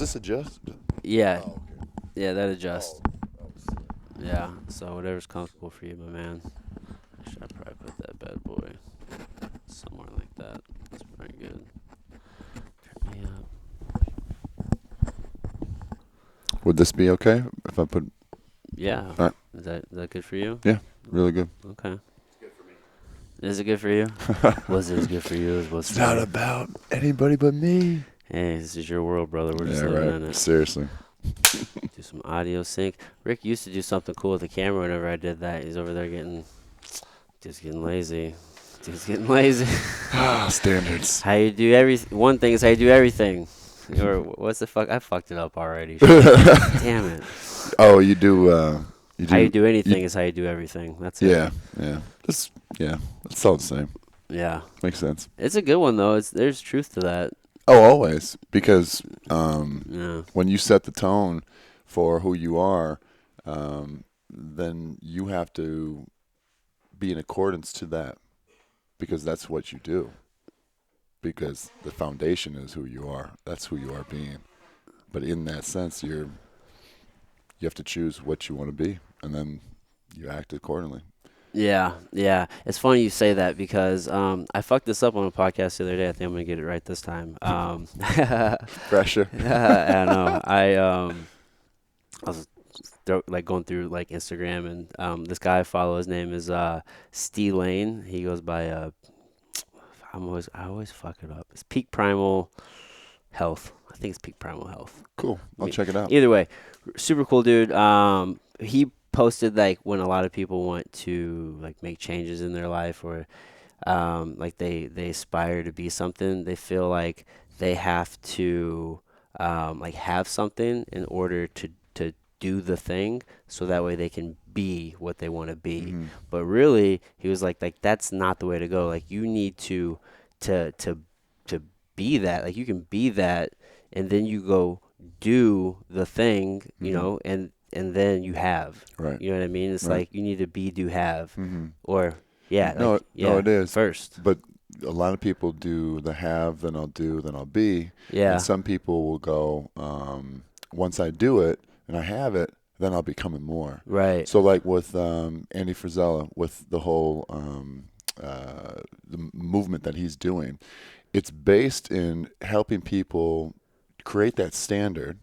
this adjust? Yeah, Oh, okay. yeah, that adjusts. Oh, Yeah, so whatever's comfortable for you, my man. Should I probably put that bad boy somewhere like that? That's pretty good. Turn me up. would this be okay if I put? Yeah. All right. Is that good for you? Yeah, really good. Okay. Is it good for you? Was it as good for you as was It's for not me? about anybody but me. Hey, this is your world, brother. We're just Yeah, living right. in it. Seriously. Do some audio sync. Rick used to do something cool with the camera whenever I did that. He's over there just getting lazy. Just getting lazy. Standards. How you do everything. One thing is how you do everything. Or what's the fuck? I fucked it up already. Damn it. Oh, you do. You How you do. do anything is how you do everything. That's it. Yeah, yeah. Just yeah. It's all the same. Yeah. Makes sense. It's a good one though. There's truth to that. Oh, always, because Yeah. when you set the tone for who you are, then you have to be in accordance to that, because that's what you do. Because the foundation is who you are. That's who you are being. But in that sense, you have to choose what you want to be, and then you act accordingly. Yeah, yeah. It's funny you say that because I fucked this up on a podcast the other day. I think I'm gonna get it right this time. Pressure. I know. I was like going through like Instagram and this guy I follow. His name is Steve Lane. He goes by I always fuck it up. It's Peak Primal Health. I think it's Peak Primal Health. Cool. I'll check it out. Either way, super cool dude. He posted like when a lot of people want to like make changes in their life or like they aspire to be something, they feel like they have to like have something in order to do the thing so that way they can be what they want to be. Mm-hmm. But really, he was like that's not the way to go. Like you need to to be that. Like you can be that and then you go do the thing, you know, and then you have. Right. You know what I mean? It's Right. like you need to be, do, have. Mm-hmm. Or, yeah. No, Like, no, it is. First. But a lot of people do the have, then I'll do, then I'll be. Yeah. And some people will go, once I do it and I have it, then I'll be coming more. Right. So like with Andy Frisella, with the whole the movement that he's doing, it's based in helping people create that standard,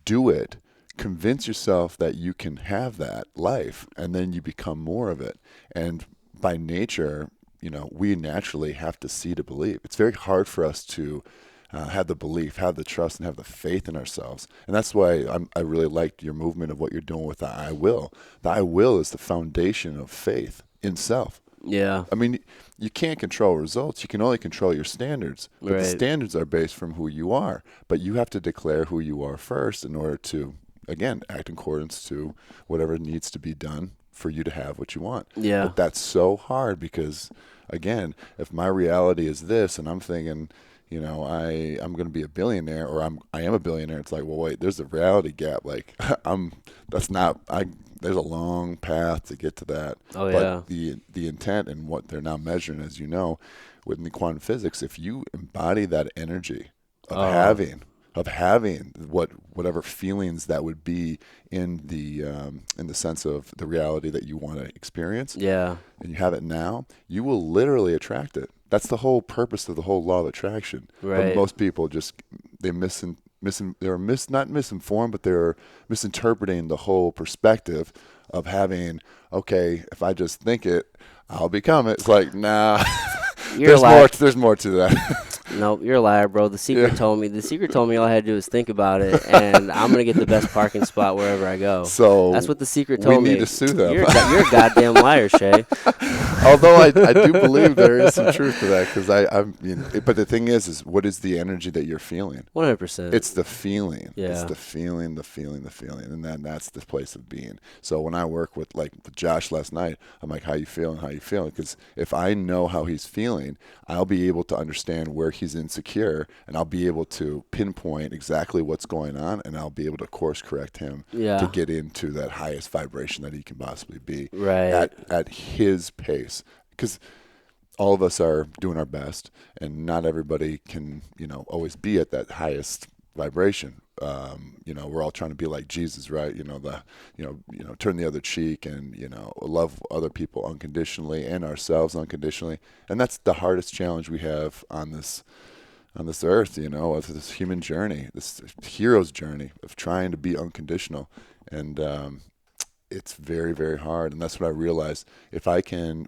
do it, convince yourself that you can have that life, and then you become more of it. And by nature, you know, we naturally have to see to believe. It's very hard for us to have the belief, have the trust, and have the faith in ourselves. And that's why I really liked your movement of what you're doing with the I will. The I will is the foundation of faith in self. Yeah. I mean, you can't control results. You can only control your standards. But the Right. standards are based from who you are. But you have to declare who you are first in order to, again, act in accordance to whatever needs to be done for you to have what you want. Yeah. But that's so hard because, again, if my reality is this and I'm thinking, you know, I'm going to be a billionaire or I am a billionaire, it's like, well, wait, there's a reality gap. Like there's a long path to get to that. Oh, But yeah. the intent and what they're now measuring, as you know, within the quantum physics, if you embody that energy of having whatever feelings that would be in the sense of the reality that you want to experience, Yeah. and you have it now, you will literally attract it. That's the whole purpose of the whole law of attraction. Right. But most people just they're not misinformed, but they're misinterpreting the whole perspective of having, okay, if I just think it, I'll become it. It's like, nah. There's more to that. Nope, you're a liar, bro. The secret told me all I had to do is think about it, and I'm gonna get the best parking spot wherever I go. So that's what the secret told me. We need to sue them. You're a goddamn liar, Shae. Although I do believe there is some truth to that, because but the thing is what is the energy that you're feeling? 100%. It's the feeling. Yeah. It's the feeling, and then that's the place of being. So when I work with Josh last night, I'm like, how you feeling? Because if I know how he's feeling, I'll be able to understand where he's insecure, and I'll be able to pinpoint exactly what's going on, and I'll be able to course correct him to get into that highest vibration that he can possibly be at his pace. Because all of us are doing our best, and not everybody can, always be at that highest vibration. we're all trying to be like Jesus, right? Turn the other cheek and, love other people unconditionally and ourselves unconditionally. And that's the hardest challenge we have on this earth, of this human journey, this hero's journey of trying to be unconditional. And it's very, very hard. And that's what I realized. If I can,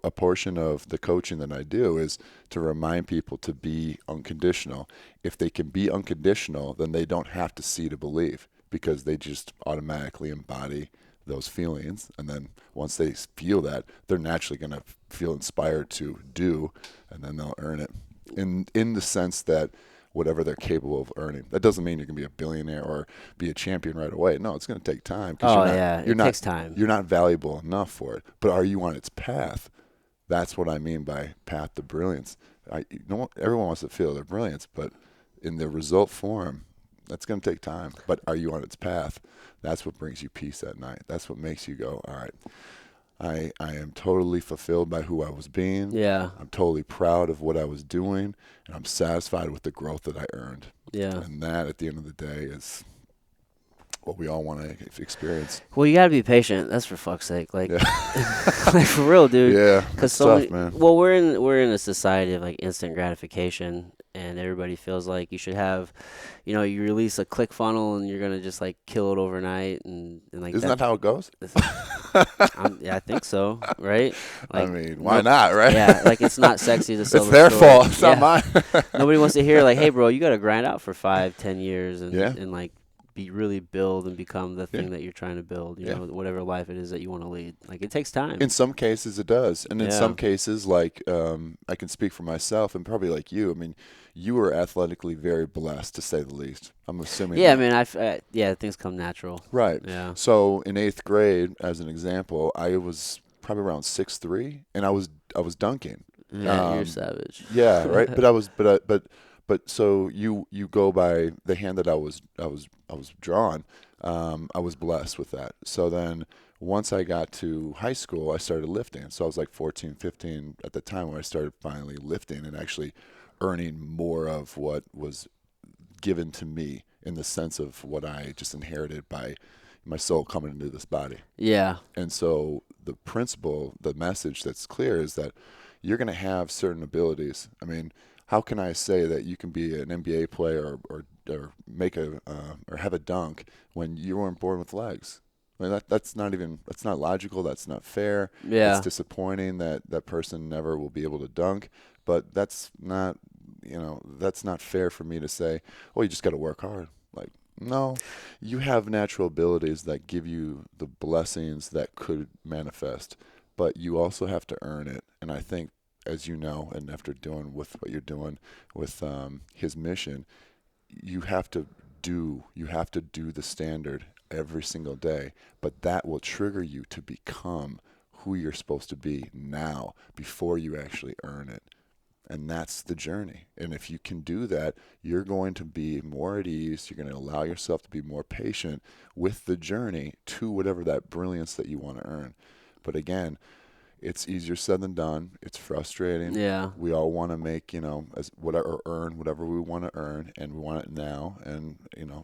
a portion of the coaching that I do is to remind people to be unconditional. If they can be unconditional, then they don't have to see to believe, because they just automatically embody those feelings. And then once they feel that, they're naturally going to feel inspired to do, and then they'll earn it in the sense that whatever they're capable of earning. That doesn't mean you're going to be a billionaire or be a champion right away. No, it's going to take time, because Oh yeah, it takes time. You're not valuable enough for it. But are you on its path? That's what I mean by path to brilliance. Everyone wants to feel their brilliance, but in the result form, that's going to take time. But are you on its path? That's what brings you peace at night. That's what makes you go, all right, I am totally fulfilled by who I was being. Yeah. I'm totally proud of what I was doing, and I'm satisfied with the growth that I earned. Yeah. And that, at the end of the day, is what we all want to experience. Well, you gotta be patient. That's for fuck's sake. Like, Yeah. like for real, dude. Yeah, Because it's so tough, many, man. well, we're in a society of like instant gratification, and everybody feels like you should have, you release a click funnel and you're gonna just like kill it overnight, and like Isn't that how it goes? yeah, I think so, right? I Like, mean, why not, right? yeah, like it's not sexy to sell It's the their story. fault. It's not mine. Nobody wants to hear like, hey, bro, you got to grind out for 5-10 years and Yeah. and like be really build and become the thing Yeah. that you're trying to build. Yeah. Whatever life it is that you want to lead. Like it takes time. In some cases, it does, and in Yeah. some cases, like I can speak for myself, and probably like you. I mean, you were athletically very blessed, to say the least. I'm assuming. Yeah, I that. mean, yeah, things come natural. Right. Yeah. So in eighth grade, as an example, I was probably around 6'3", and I was dunking. Yeah, you're Um, savage. Yeah, right. But I was, but so you go by the hand that I was drawn. I was blessed with that. So then once I got to high school, I started lifting. So I was like 14, 15 at the time when I started finally lifting and actually earning more of what was given to me, in the sense of what I just inherited by my soul coming into this body. Yeah. And so the principle, the message that's clear is that you're going to have certain abilities. I mean, how can I say that you can be an NBA player or make or have a dunk when you weren't born with legs? I mean, that's not logical. That's not fair. It's Yeah. disappointing that that person never will be able to dunk. But that's not fair for me to say, oh, you just got to work hard. Like, no, you have natural abilities that give you the blessings that could manifest, but you also have to earn it. And I think, as you know, and after doing with what you're doing with his mission, you have to do the standard every single day, but that will trigger you to become who you're supposed to be now before you actually earn it. And that's the journey. And if you can do that, you're going to be more at ease. You're going to allow yourself to be more patient with the journey to whatever that brilliance that you want to earn. But again, it's easier said than done. It's frustrating. Yeah. We all want to make, as whatever, earn whatever we want to earn, and we want it now. And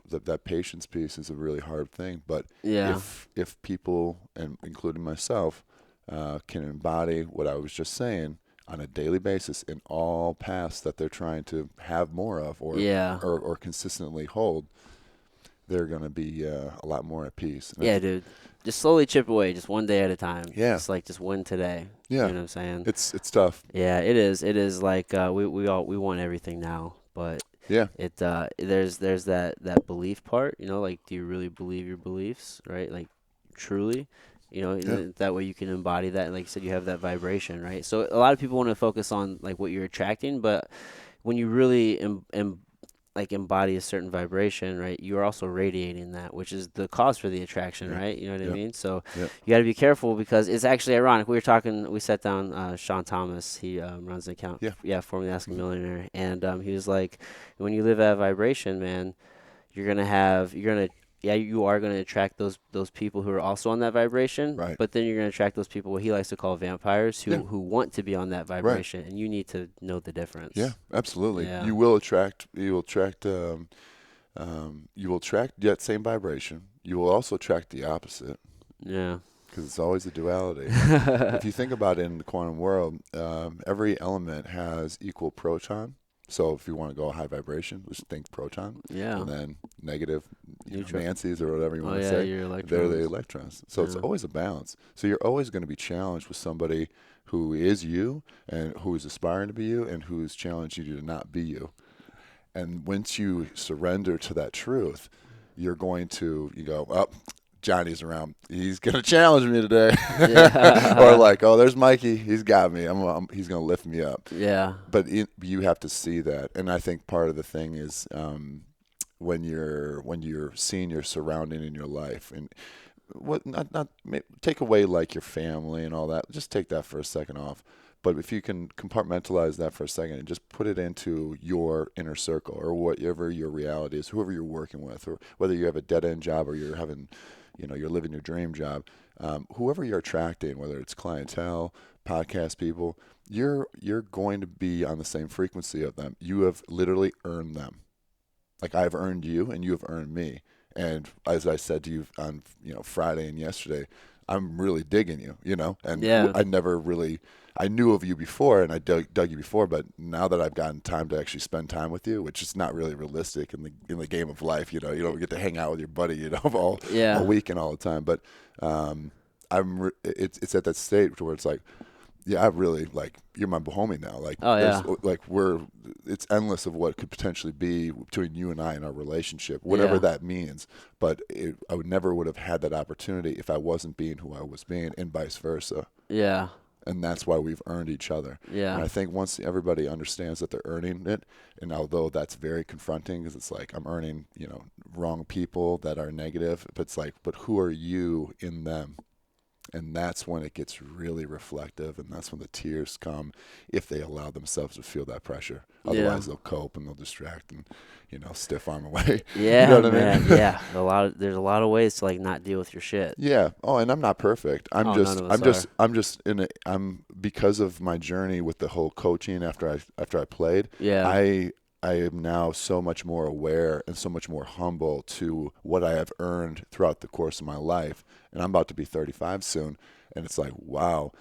that patience piece is a really hard thing. But Yeah. if people, and including myself, can embody what I was just saying on a daily basis in all paths that they're trying to have more of, Yeah. or consistently hold, they're going to be a lot more at peace. And Yeah, dude. Just slowly chip away, just one day at a time. Yeah. Just win today. Yeah. You know what I'm saying? It's tough. Yeah, it is. It is like we want everything now, but Yeah. there's that belief part, like do you really believe your beliefs, right? Like truly, Yeah. that way you can embody that, and like you said, you have that vibration, right? So a lot of people want to focus on like what you're attracting, but when you really like embody a certain vibration, right, you are also radiating that, which is the cause for the attraction, Yeah. right? You know what I Yeah. mean? So Yeah. you got to be careful, because it's actually ironic. We sat down, Sean Thomas, he runs an account, Yeah. formerly Ask a Millionaire, and he was like, when you live at vibration, man, you are gonna attract those people who are also on that vibration, Right. but then you're gonna attract those people, what he likes to call vampires, who Yeah. who want to be on that vibration, and you need to know the difference. Yeah, absolutely. Yeah. You will attract you will attract that same vibration. You will also attract the opposite Yeah. because it's always a duality. If you think about it in the quantum world, every element has equal proton. So if you want to go high vibration, just think proton, Yeah. and then negative, Neutral. Nancy's or whatever you Oh want to yeah, say, your they're the electrons. electrons. So it's Yeah. always a balance. So you're always going to be challenged with somebody who is you and who is aspiring to be you and who is challenging you to not be you. And once you surrender to that truth, you're going to, you go, oh, Johnny's around. He's going to challenge me today. Or Yeah. like, oh, there's Mikey. He's got me. He's going to lift me up. Yeah. But you have to see that. And I think part of the thing is when you're seeing your surrounding in your life and what not take away like your family and all that. Just take that for a second off. But if you can compartmentalize that for a second and just put it into your inner circle or whatever your reality is, whoever you're working with, or whether you have a dead end job or you're having, you're living your dream job, whoever you're attracting, whether it's clientele, podcast people, you're going to be on the same frequency of them. You have literally earned them. Like I've earned you and you have earned me. And as I said to you on Friday and yesterday, I'm really digging you, and Yeah. I never really I knew of you before and I dug you before, but now that I've gotten time to actually spend time with you, which is not really realistic in the game of life, you don't get to hang out with your buddy, all Yeah. week and all the time. But it's at that stage where it's like, yeah, I really like you're my homie now. Like Oh there's yeah. like it's endless of what could potentially be between you and I in our relationship, whatever Yeah. that means. But I would have had that opportunity if I wasn't being who I was being, and vice versa. Yeah. And that's why we've earned each other. And Yeah. I think once everybody understands that they're earning it, and although that's very confronting, because it's like I'm earning, wrong people that are negative, but it's like, but who are you in them? And that's when it gets really reflective, and that's when the tears come if they allow themselves to feel that pressure. Yeah. Otherwise, they'll cope and they'll distract and, stiff arm away. You know Yeah, what I man. mean? Yeah. There's a lot of ways to like not deal with your shit. Yeah. Oh, and I'm not perfect. Oh, none of us are. I'm just I'm because of my journey with the whole coaching after I played. Yeah. I am now so much more aware and so much more humble to what I have earned throughout the course of my life. And I'm about to be 35 soon. And it's like, wow,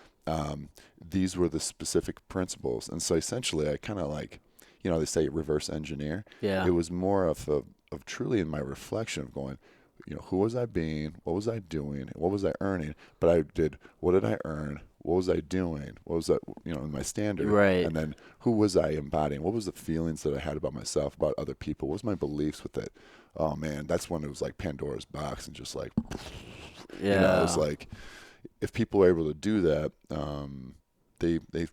these were the specific principles. And so essentially, I kind of like, they say reverse engineer. Yeah. It was more of truly in my reflection of going, who was I being? What was I doing? What was I earning? But what did I earn? What was I doing? What was that, my standard? Right. And then who was I embodying? What was the feelings that I had about myself, about other people? What was my beliefs with it? Oh man, that's when it was like Pandora's box and just like, it was Yeah. like, if people are able to do that, they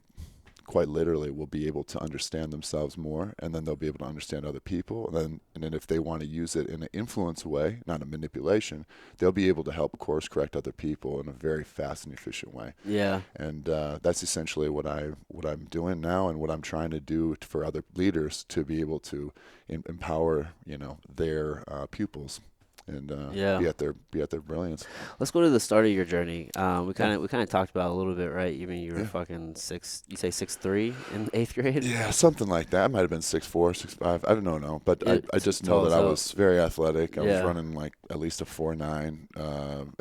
quite literally will be able to understand themselves more, and then they'll be able to understand other people, and then if they want to use it in an influence way, not a manipulation, they'll be able to help course correct other people in a very fast and efficient way. Yeah. And that's essentially what I'm doing now, and what I'm trying to do for other leaders to be able to empower their pupils and Yeah. be at their brilliance. Let's go to the start of your journey. We Yeah. kind of talked about it a little bit, right? You mean you were Yeah. fucking six? You say 6'3" in eighth grade? Yeah, something like that. I might have been 6'4", 6'5". I don't know, but I just know tall as that I hell. was very athletic. I was Yeah. running like at least a 4.9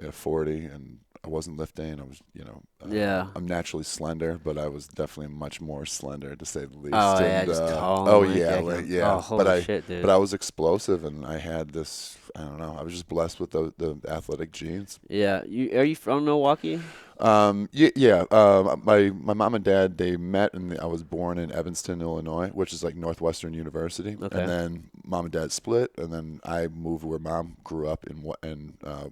at 40, and I wasn't lifting. I was, Yeah. I'm naturally slender, but I was definitely much more slender to say the least. Oh yeah, And just tall. oh And, yeah, like, yeah. oh holy shit, dude. But I was explosive, and I had this. I don't know. I was just blessed with the athletic genes. Yeah. Are you from Milwaukee? Yeah, yeah. My mom and dad, they met, and I was born in Evanston, Illinois, which is like Northwestern University. Okay. And then mom and dad split, and then I moved where mom grew up in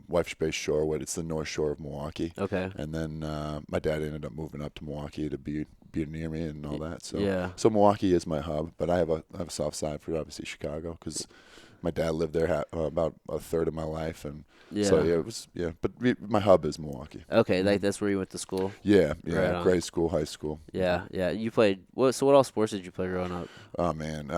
Wife's Bay Shorewood. It's the North Shore of Milwaukee. Okay. And then my dad ended up moving up to Milwaukee to be near me and all that. So Yeah. so Milwaukee is my hub, but I have a soft side for obviously Chicago because my dad lived there about a third of my life, and Yeah. so yeah, it was But my hub is Milwaukee. Okay, like that's where you went to school. Yeah, Right yeah, on. grade school, high school. Yeah, yeah. You played what? So what all sports did you play growing up? Oh man,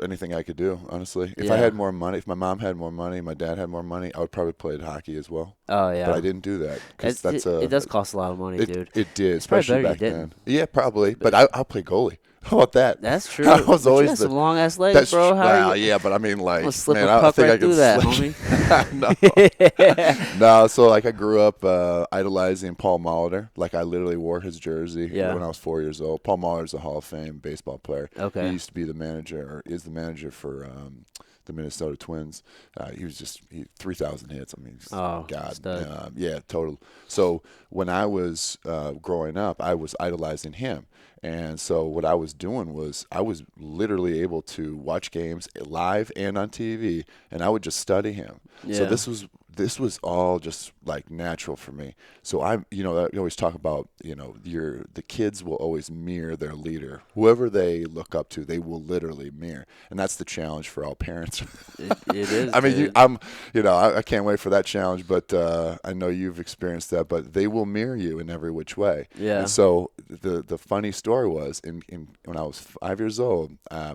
anything I could do, honestly. If I Yeah. had more money, if my mom had more money, my dad had more money, I would probably play hockey as well. Oh yeah. But I didn't do that because It does cost a lot of money, dude. it did, It's probably especially better you back then. didn't. Yeah, probably. But I'll play goalie. How about that? That's I true. was But you always got the some long ass legs, that's bro. How are you? well, yeah, but I mean, I'm gonna like, slip man, a I puck think right I could through that, sling. homie. No, no. So like, I grew up idolizing Paul Molitor. Like, I literally wore his jersey Yeah. when I was 4 years old. Paul Molitor's a Hall of Fame baseball player. He Okay. used to be the manager, or is the manager for the Minnesota Twins. He was just 3,000 hits. I mean, Oh, God, stud. yeah, total. So when I was growing up, I was idolizing him. And so what I was doing was I was literally able to watch games live and on TV, and I would just study him. So Yeah. this was all just like natural for me. So you always talk about, the kids will always mirror their leader. Whoever they look up to, they will literally mirror. And that's the challenge for all parents. It is, I mean, dude. I can't wait for that challenge, but I know you've experienced that, but they will mirror you in every which way. And Yeah. so the funny story was when I was 5 years old, for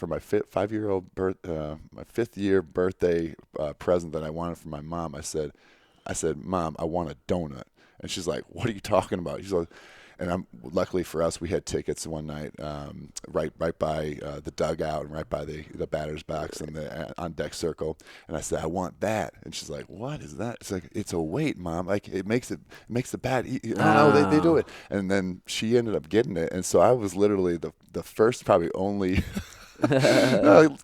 my 5-year-old my 5th year birthday present that I wanted for my mom, I said, Mom, I want a donut. And she's like, What are you talking about? She's like, and luckily for us, we had tickets one night, right by the dugout and right by the batter's box and the on deck circle. And I said, I want that. And she's like, What is that? It's like, it's a weight, Mom. Like, it makes the bat. I don't know. They do Oh, it. And then she ended up getting it. And so I was literally the first, probably only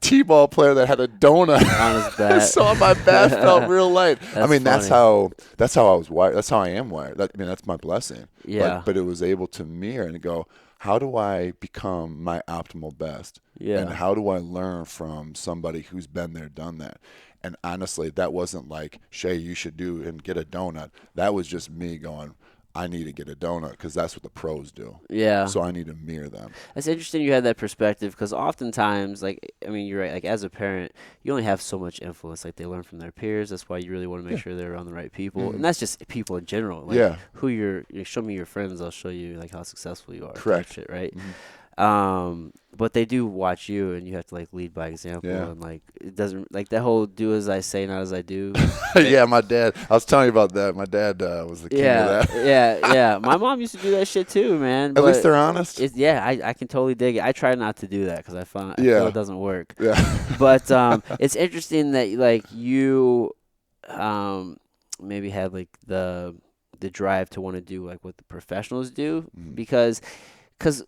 T-ball player that had a on his donut. bat. So my bat felt real light. I That's mean, funny. that's how I was wired. That's how I am wired. I mean, that's my blessing. Yeah. But it was able to mirror and go, how do I become my optimal best? And Yeah. how do I learn from somebody who's been there, done that? And honestly, that wasn't like, Shae, you should do and get a donut. That was just me going, I need to get a donut because that's what the pros do. Yeah. So I need to mirror them. It's interesting you had that perspective because oftentimes, like, I mean, you're right. Like, as a parent, you only have so much influence. Like, they learn from their peers. That's why you really want to make Yeah. sure they're around the right people. And Hmm. that's just people in general. Like, Yeah. show me your friends, I'll show you, like, how successful you are type Correct. shit, right? Hmm. But they do watch you and you have to, like, lead by example. Yeah. And, like, it doesn't, like, that whole do as I say, not as I do. Yeah, my dad. I was telling you about that. My dad was the king of Yeah, that. yeah, yeah. My mom used to do that shit too, man. At least But they're honest. yeah, I can totally dig it. I try not to do that because I feel Yeah. it doesn't work. Yeah. But it's interesting that like you um maybe had like the drive to want to do like what the professionals do Mhm. because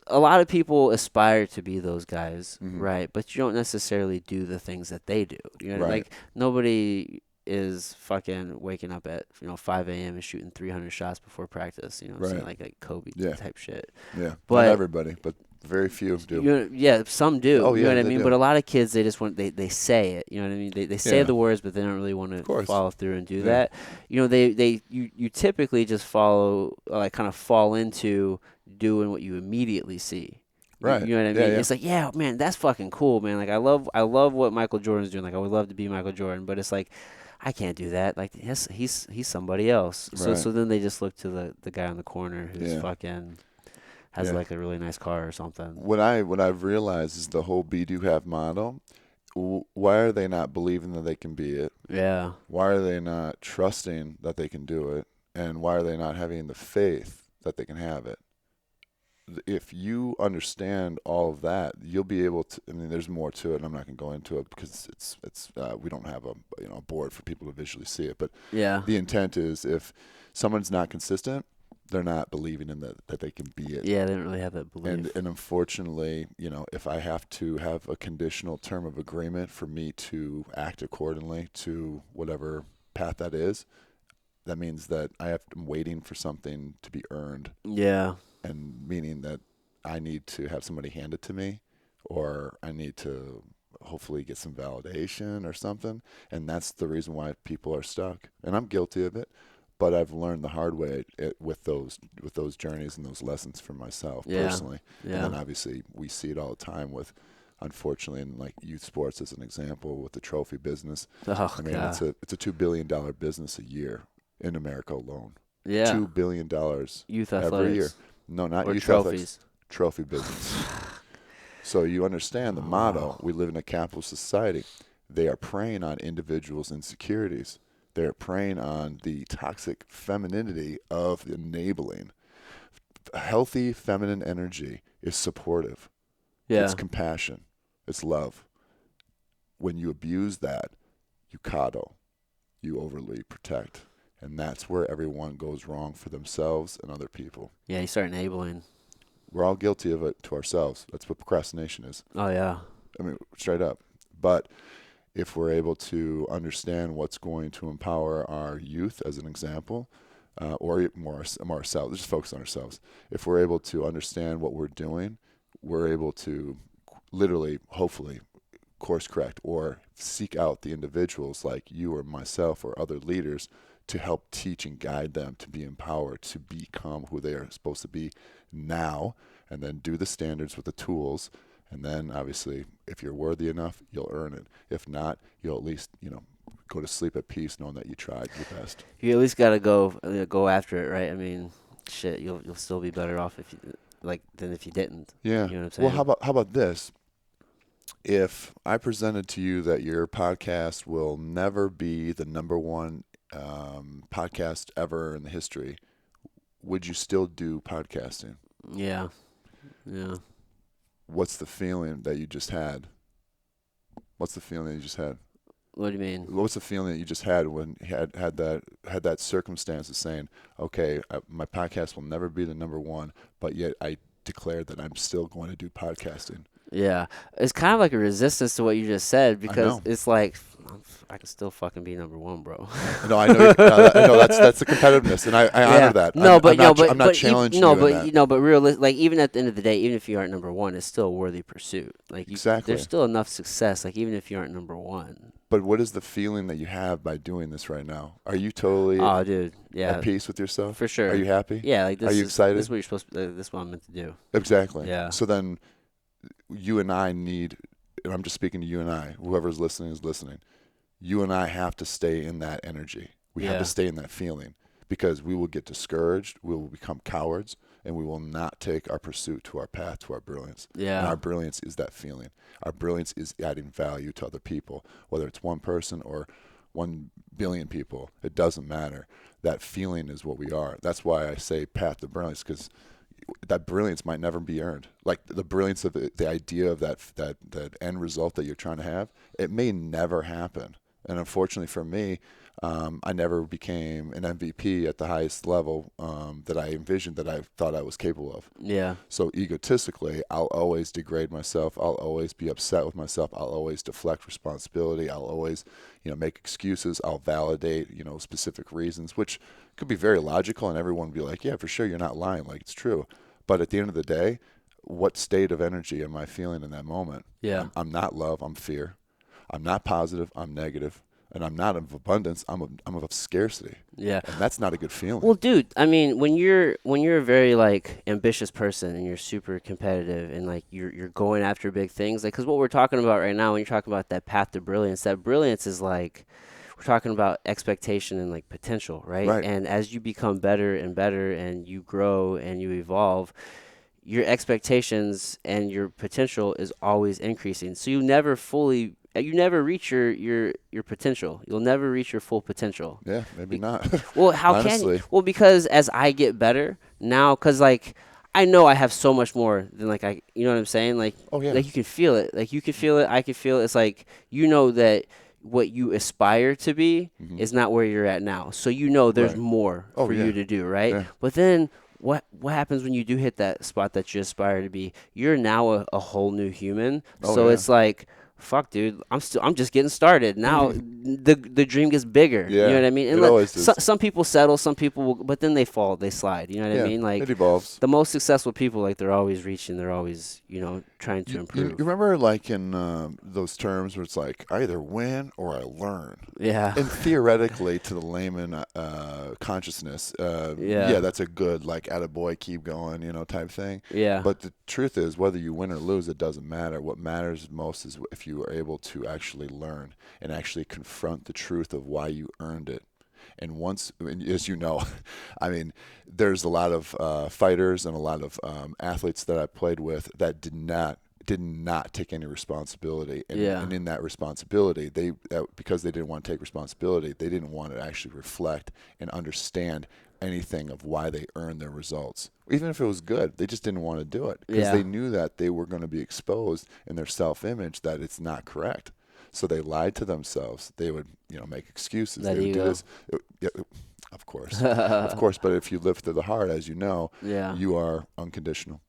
a lot of people aspire to be those guys, Mhm. right? But you don't necessarily do the things that they do. You know, Right. like nobody is fucking waking up at 5 a.m. and shooting 300 shots before practice. You know, what I'm saying Right. like Kobe Yeah. type shit. Yeah. Not But everybody, but very few do. yeah, some do. Oh You know yeah, what I they mean? do. But a lot of kids, they just want they say it. You know what I mean? They say Yeah. the words, but they don't really want Of to course. follow through and do Yeah. that. You know, you typically just follow like kind of fall into doing what you immediately see. Right. You know what I Yeah. mean? Yeah. It's like, yeah, man, that's fucking cool, man. Like I love what Michael Jordan's doing. Like I would love to be Michael Jordan, but it's like I can't do that. Like he's somebody else. So Right. so then they just look to the guy on the corner who's Yeah. fucking has Yeah. like a really nice car or something. What I've realized is the whole be do have model. Why are they not believing that they can be it? Yeah. Why are they not trusting that they can do it? And why are they not having the faith that they can have it? If you understand all of that, you'll be able to. I mean, there's more to it, and I'm not going to go into it because it's we don't have a board for people to visually see it. But Yeah. the intent is, if someone's not consistent, they're not believing in that they can be it. Yeah, they don't really have that belief. And unfortunately, if I have to have a conditional term of agreement for me to act accordingly to whatever path that is, that means that I'm waiting for something to be earned, Yeah. and meaning that I need to have somebody hand it to me, or I need to hopefully get some validation or something. And that's the reason why people are stuck. And I'm guilty of it, but I've learned the hard way with those journeys and those lessons for myself Yeah. personally. And Yeah. then obviously we see it all the time with, unfortunately, in like youth sports as an example, with the trophy business. Oh I mean, god. it's a $2 billion business a year in America alone. Yeah. $2 billion Youth every year. athletics No, not or youth athletics. trophies. Trophy business. So you understand the Oh, motto. wow. We live in a capitalist society. They are preying on individuals' insecurities. They're preying on the toxic femininity of enabling. Healthy feminine energy is supportive. It's Yeah. compassion. It's love. When you abuse that, you coddle, you overly protect. And that's where everyone goes wrong for themselves and other people. Yeah, you start enabling. We're all guilty of it to ourselves. That's what procrastination is. Oh yeah. I mean, straight up. But if we're able to understand what's going to empower our youth, as an example, or more ourselves, just focus on ourselves. If we're able to understand what we're doing, we're able to literally, hopefully, course correct or seek out the individuals like you or myself or other leaders to help teach and guide them to be empowered to become who they are supposed to be now, and then do the standards with the tools. And then obviously, if you're worthy enough, you'll earn it. If not, you'll at least, go to sleep at peace knowing that you tried your best. You at least gotta go after it, right? I mean, shit, you'll still be better off if you than if you didn't. Yeah. You know what I'm Well, saying? how about this? If I presented to you that your podcast will never be the number one podcast ever in the history, would you still do podcasting? Yeah. Yeah. What's the feeling that you just had? What's the feeling that you just had? What do you mean? What was the feeling that you just had when you had that circumstance of saying, okay, my podcast will never be the number one, but yet I declared that I'm still going to do podcasting. Yeah, it's kind of like a resistance to what you just said I because know. it's like I can still fucking be number one, bro. No, I know. I know that's the competitiveness, and I honor Yeah. that. No, but I'm not challenging no, you in but that. but like even at the end of the day, even if you aren't number one, it's still a worthy pursuit. Like there's Exactly. still enough success. Like even if you aren't number one. But what is the feeling that you have by doing this right now? Are you totally Oh, dude. at Yeah, peace with yourself? for Are sure. you happy? Yeah, like Are you this is excited? what you're supposed to. This is what I'm meant to do. Exactly. Yeah. So then you and I need, and I'm just speaking to you and I, whoever's listening is listening. You and I have to stay in that energy. We have to Yeah. stay in that feeling because we will get discouraged, we will become cowards, and we will not take our pursuit to our path, to our brilliance. And Yeah. our brilliance is that feeling. Our brilliance is adding value to other people, whether it's one person or 1 billion people. It doesn't matter. That feeling is what we are. That's why I say path to brilliance, because that brilliance might never be earned. Like the brilliance of the idea of that end result that you're trying to have, it may never happen. And unfortunately for me, I never became an MVP at the highest level that I envisioned that I thought I was capable of. Yeah. So egotistically, I'll always degrade myself. I'll always be upset with myself. I'll always deflect responsibility. I'll always, make excuses. I'll validate, specific reasons, which could be very logical, and everyone would be like, yeah, for sure, you're not lying. Like, it's true. But at the end of the day, what state of energy am I feeling in that moment? Yeah. I'm not love. I'm fear. I'm not positive. I'm negative. And I'm not of abundance. I'm of scarcity. Yeah. And that's not a good feeling. Well, dude, I mean, when you're a very like ambitious person and you're super competitive and like you're going after big things, like because what we're talking about right now, when you're talking about that path to brilliance, that brilliance is like we're talking about expectation and like potential, right? Right. And as you become better and better and you grow and you evolve, your expectations and your potential is always increasing. So you never reach your potential. You'll never reach your full potential. Yeah, maybe not. Well, how can you? Honestly. Well, because as I get better now, because like I know I have so much more than like you know what I'm saying? Oh, yeah. Like you can feel it. Like you can feel it. I can feel it. It's like you know that what you aspire to be is not where you're at now. So you know there's Right. more Oh, for yeah. you to do, right? Yeah. But then what happens when you do hit that spot that you aspire to be? You're now a whole new human. Oh, So yeah. it's like fuck, dude, I'm just getting started. Now the dream gets bigger. Yeah, You know what I mean? And it always does. some people settle, some people will, but then they fall, they slide. You know what I Yeah, mean? Like it evolves. the most successful people, like they're always reaching, they're always trying to You improve. remember like in those terms where it's like I either win or I learn. Yeah. And theoretically, to the layman consciousness, Yeah. that's a good like attaboy, keep going, type thing. Yeah. But the truth is, whether you win or lose, it doesn't matter. What matters most is if you are able to actually learn and actually confront the truth of why you earned it. And once, as you know, I mean, there's a lot of fighters and a lot of athletes that I played with that did not take any responsibility. And, Yeah. and in that responsibility, because they didn't want to take responsibility, they didn't want to actually reflect and understand anything of why they earned their results. Even if it was good, they just didn't want to do it because Yeah. they knew that they were going to be exposed in their self-image that it's not correct. So they lied to themselves. They would, make excuses. That They would do ego. this. Of course, of course. But if you live through the heart, as you know, Yeah. you are unconditional.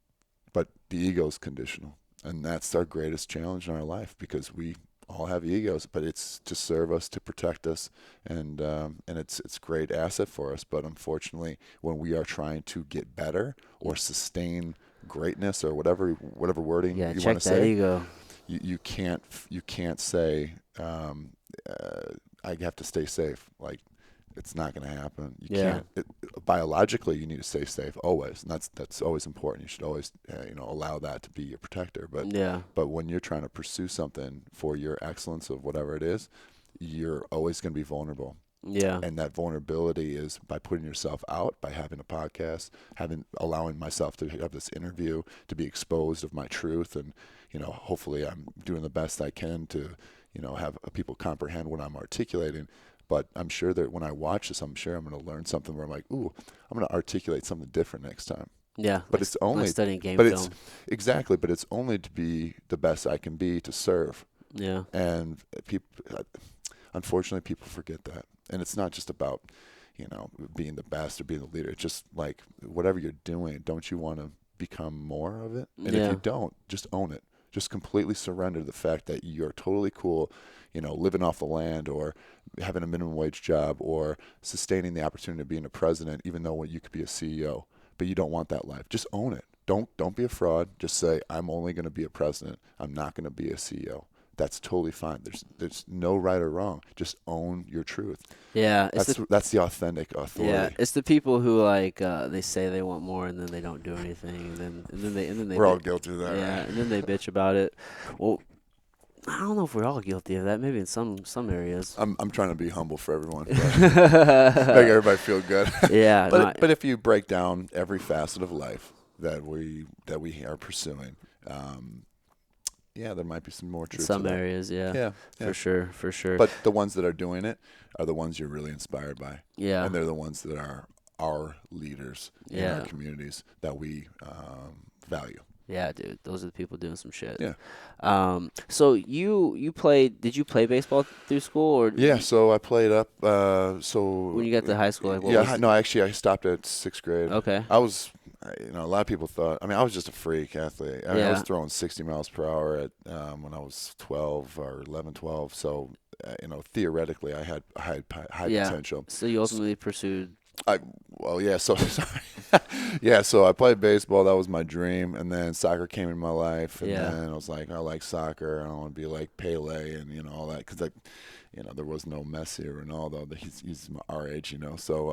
But the ego is conditional, and that's our greatest challenge in our life because we all have egos, but it's to serve us, to protect us, and it's a great asset for us. But unfortunately, when we are trying to get better or sustain greatness or whatever wording Yeah. you want Check to that say, ego. you can't say I have to stay safe. Like it's not going to happen. You Yeah. can't. Biologically, you need to stay safe always, and that's always important. You should always allow that to be your protector. But Yeah. but when you're trying to pursue something for your excellence of whatever it is, you're always going to be vulnerable. Yeah. And that vulnerability is by putting yourself out, by having a podcast, allowing myself to have this interview, to be exposed of my truth, and hopefully I'm doing the best I can to have people comprehend what I'm articulating. But I'm sure that when I watch this, I'm sure I'm going to learn something where I'm like, ooh, I'm going to articulate something different next time. Yeah. But it's Like only, studying game but it's film. exactly, but it's only to be the best I can be to serve. Yeah. And people, unfortunately, people forget that. And it's not just about, being the best or being the leader. It's just like whatever you're doing, don't you want to become more of it? And if you Yeah. don't, just own it. Just completely surrender to the fact that you're totally cool, living off the land or having a minimum wage job or sustaining the opportunity of being a president, even though you could be a CEO. But you don't want that life. Just own it. Don't be a fraud. Just say, I'm only going to be a president. I'm not going to be a CEO. That's totally fine. There's no right or wrong. Just own your truth. Yeah. That's the authentic Yeah, authority. it's the people who like they say they want more and then they don't do anything and then they We're all guilty of that, yeah, right? and then they bitch about it. Well, I don't know if we're all guilty of that. Maybe in some areas. I'm trying to be humble for everyone, but make everybody feel good. Yeah, no, But if you break down every facet of life that we are pursuing, yeah, there might be some more in truth to some that. areas, yeah, Yeah, for yeah. sure, for sure. But the ones that are doing it are the ones you're really inspired by, Yeah, and they're the ones that are our leaders in our yeah, communities that we value. yeah, dude. Those are the people doing some shit. Yeah. So you played? Did you play baseball through school or Yeah, so I played up. when you got to high school? Like what Yeah, was? no, actually, I stopped at sixth grade. Okay. I was, a lot of people thought. I mean, I was just a freak athlete. I mean, I was Yeah. throwing 60 miles per hour at when I was 12 or 11, 12. So, theoretically, I had high Yeah. potential. So you ultimately pursued. Well, yeah. So sorry. Yeah. So I played baseball. That was my dream, and then soccer came in my life, and Yeah. then I was like, I like soccer. I want to be like Pele and all that because there was no Messi or Ronaldo. He's our age, So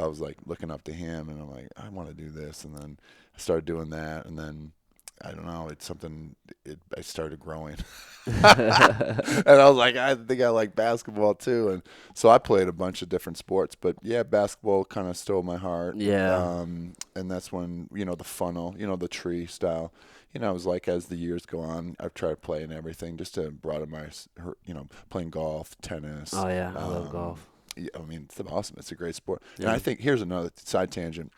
I was like looking up to him, and I'm like, I want to do this, and then I started doing that, and then I don't know. It's something. I started growing, and I was like, I think I like basketball too, and so I played a bunch of different sports. But yeah, basketball kind of stole my heart. Yeah. And that's when the funnel, the tree style. I was like, as the years go on, I've tried playing everything just to broaden playing golf, tennis. Oh yeah, I love golf. Yeah, I mean, it's awesome. It's a great sport. And Yeah. I think here's another side tangent.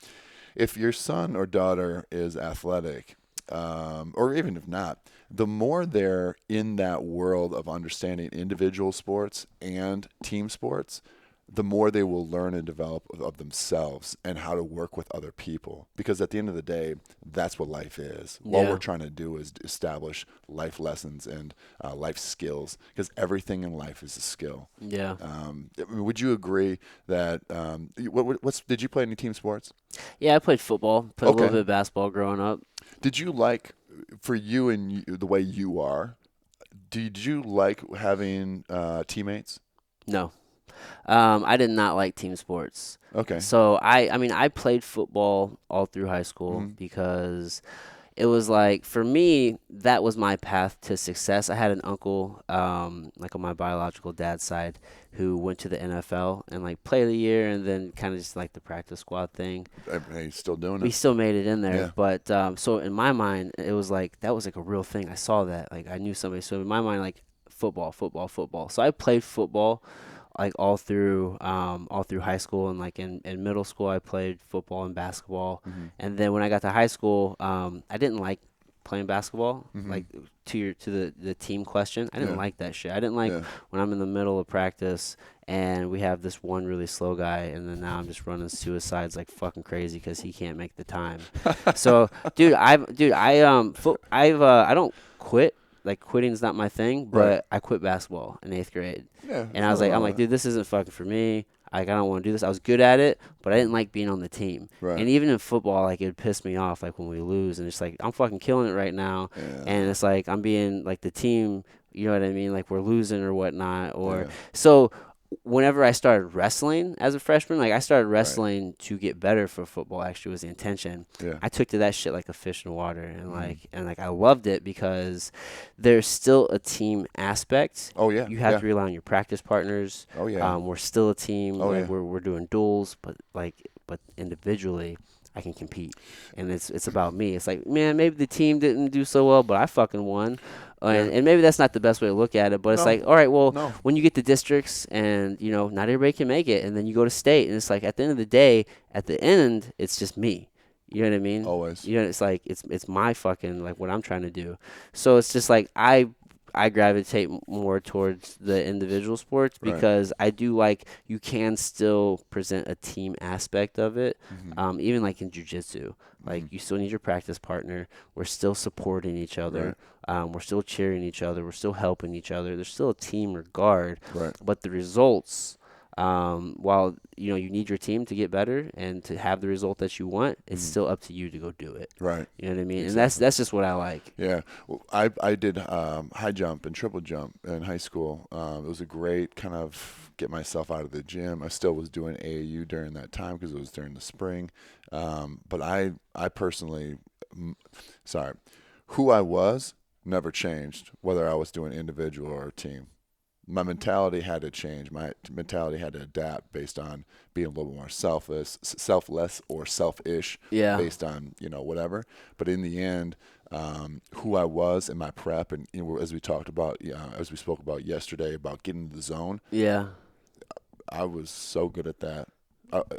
If your son or daughter is athletic, or even if not, the more they're in that world of understanding individual sports and team sports, the more they will learn and develop of themselves and how to work with other people. Because at the end of the day, that's what life is. What Yeah. we're trying to do is establish life lessons and life skills, because everything in life is a skill. Yeah. I mean, would you agree that did you play any team sports? Yeah, I played football, played a little Okay. bit of basketball growing up. Did you like, for you and the way you are, did you like having teammates? No. I did not like team sports. Okay. So I mean, I played football all through high school Hmm. because it was like for me that was my path to success. I had an uncle, like on my biological dad's side, who went to the NFL and like played a year and then kind of just like the practice squad thing. Hey, still doing We it? still made it in there, Yeah. but so in my mind, it was like that was like a real thing. I saw that, like I knew somebody. So in my mind, like football, football, football. So I played football like all through high school, and like in middle school I played football and basketball, Mhm. and then when I got to high school, I didn't like playing basketball. Mhm. Like to the team question, I didn't Yeah. like that shit. I didn't like Yeah. when I'm in the middle of practice and we have this one really slow guy, and then now I'm just running suicides like fucking crazy because he can't make the time. So, I don't quit. Like quitting's not my thing, Right. but I quit basketball in 8th grade, Yeah. and There's nothing I'm wrong like, with dude, this isn't fucking for me. Like, I don't want to do this. I was good at it, but I didn't like being on the team. that. Right. And even in football, like it would piss me off, like when we lose, and it's like I'm fucking killing it right now, and Yeah. it's like I'm being like the team. You know what I mean? Like we're losing or whatnot, or Yeah. so whenever I started wrestling as a freshman, like I started Right. wrestling to get better for football, actually was the intention. Yeah. I took to that shit like a fish in water, and Mhm. like I loved it because there's still a team aspect. Oh yeah. You have Yeah. to rely on your practice partners. Oh yeah. We're still a team. Oh Like yeah. we're doing duels, but individually I can compete, and it's about me. It's like, man, maybe the team didn't do so well, but I fucking won. Yeah. And maybe that's not the best way to look at it, but it's No. like, all right, well, No. when you get to districts and not everybody can make it, and then you go to state, and it's like at the end of the day, at the end, it's just me. You know what I mean? Always. It's like it's my fucking like what I'm trying to do. So it's just like I gravitate more towards the individual sports Right. because I do like you can still present a team aspect of it. Mhm. Even like in jujitsu, like Mhm. you still need your practice partner. We're still supporting each Right. other. We're still cheering each other. We're still helping each other. There's still a team regard, Right. but the results, while you need your team to get better and to have the result that you want, it's Mhm. still up to you to go do it. Right. You know what I mean? And Exactly. that's just what I like. Yeah, well, I did high jump and triple jump in high school. It was a great kind of get myself out of the gym. I still was doing AAU during that time because it was during the spring. But I personally, m- sorry, who I was never changed, whether I was doing individual or a team. My mentality had to change. My mentality had to adapt based on being a little more selfless or selfish, Yeah. based on whatever. But in the end, who I was in my prep, and as we talked about, as we spoke about yesterday, about getting into the zone, Yeah. I was so good at that.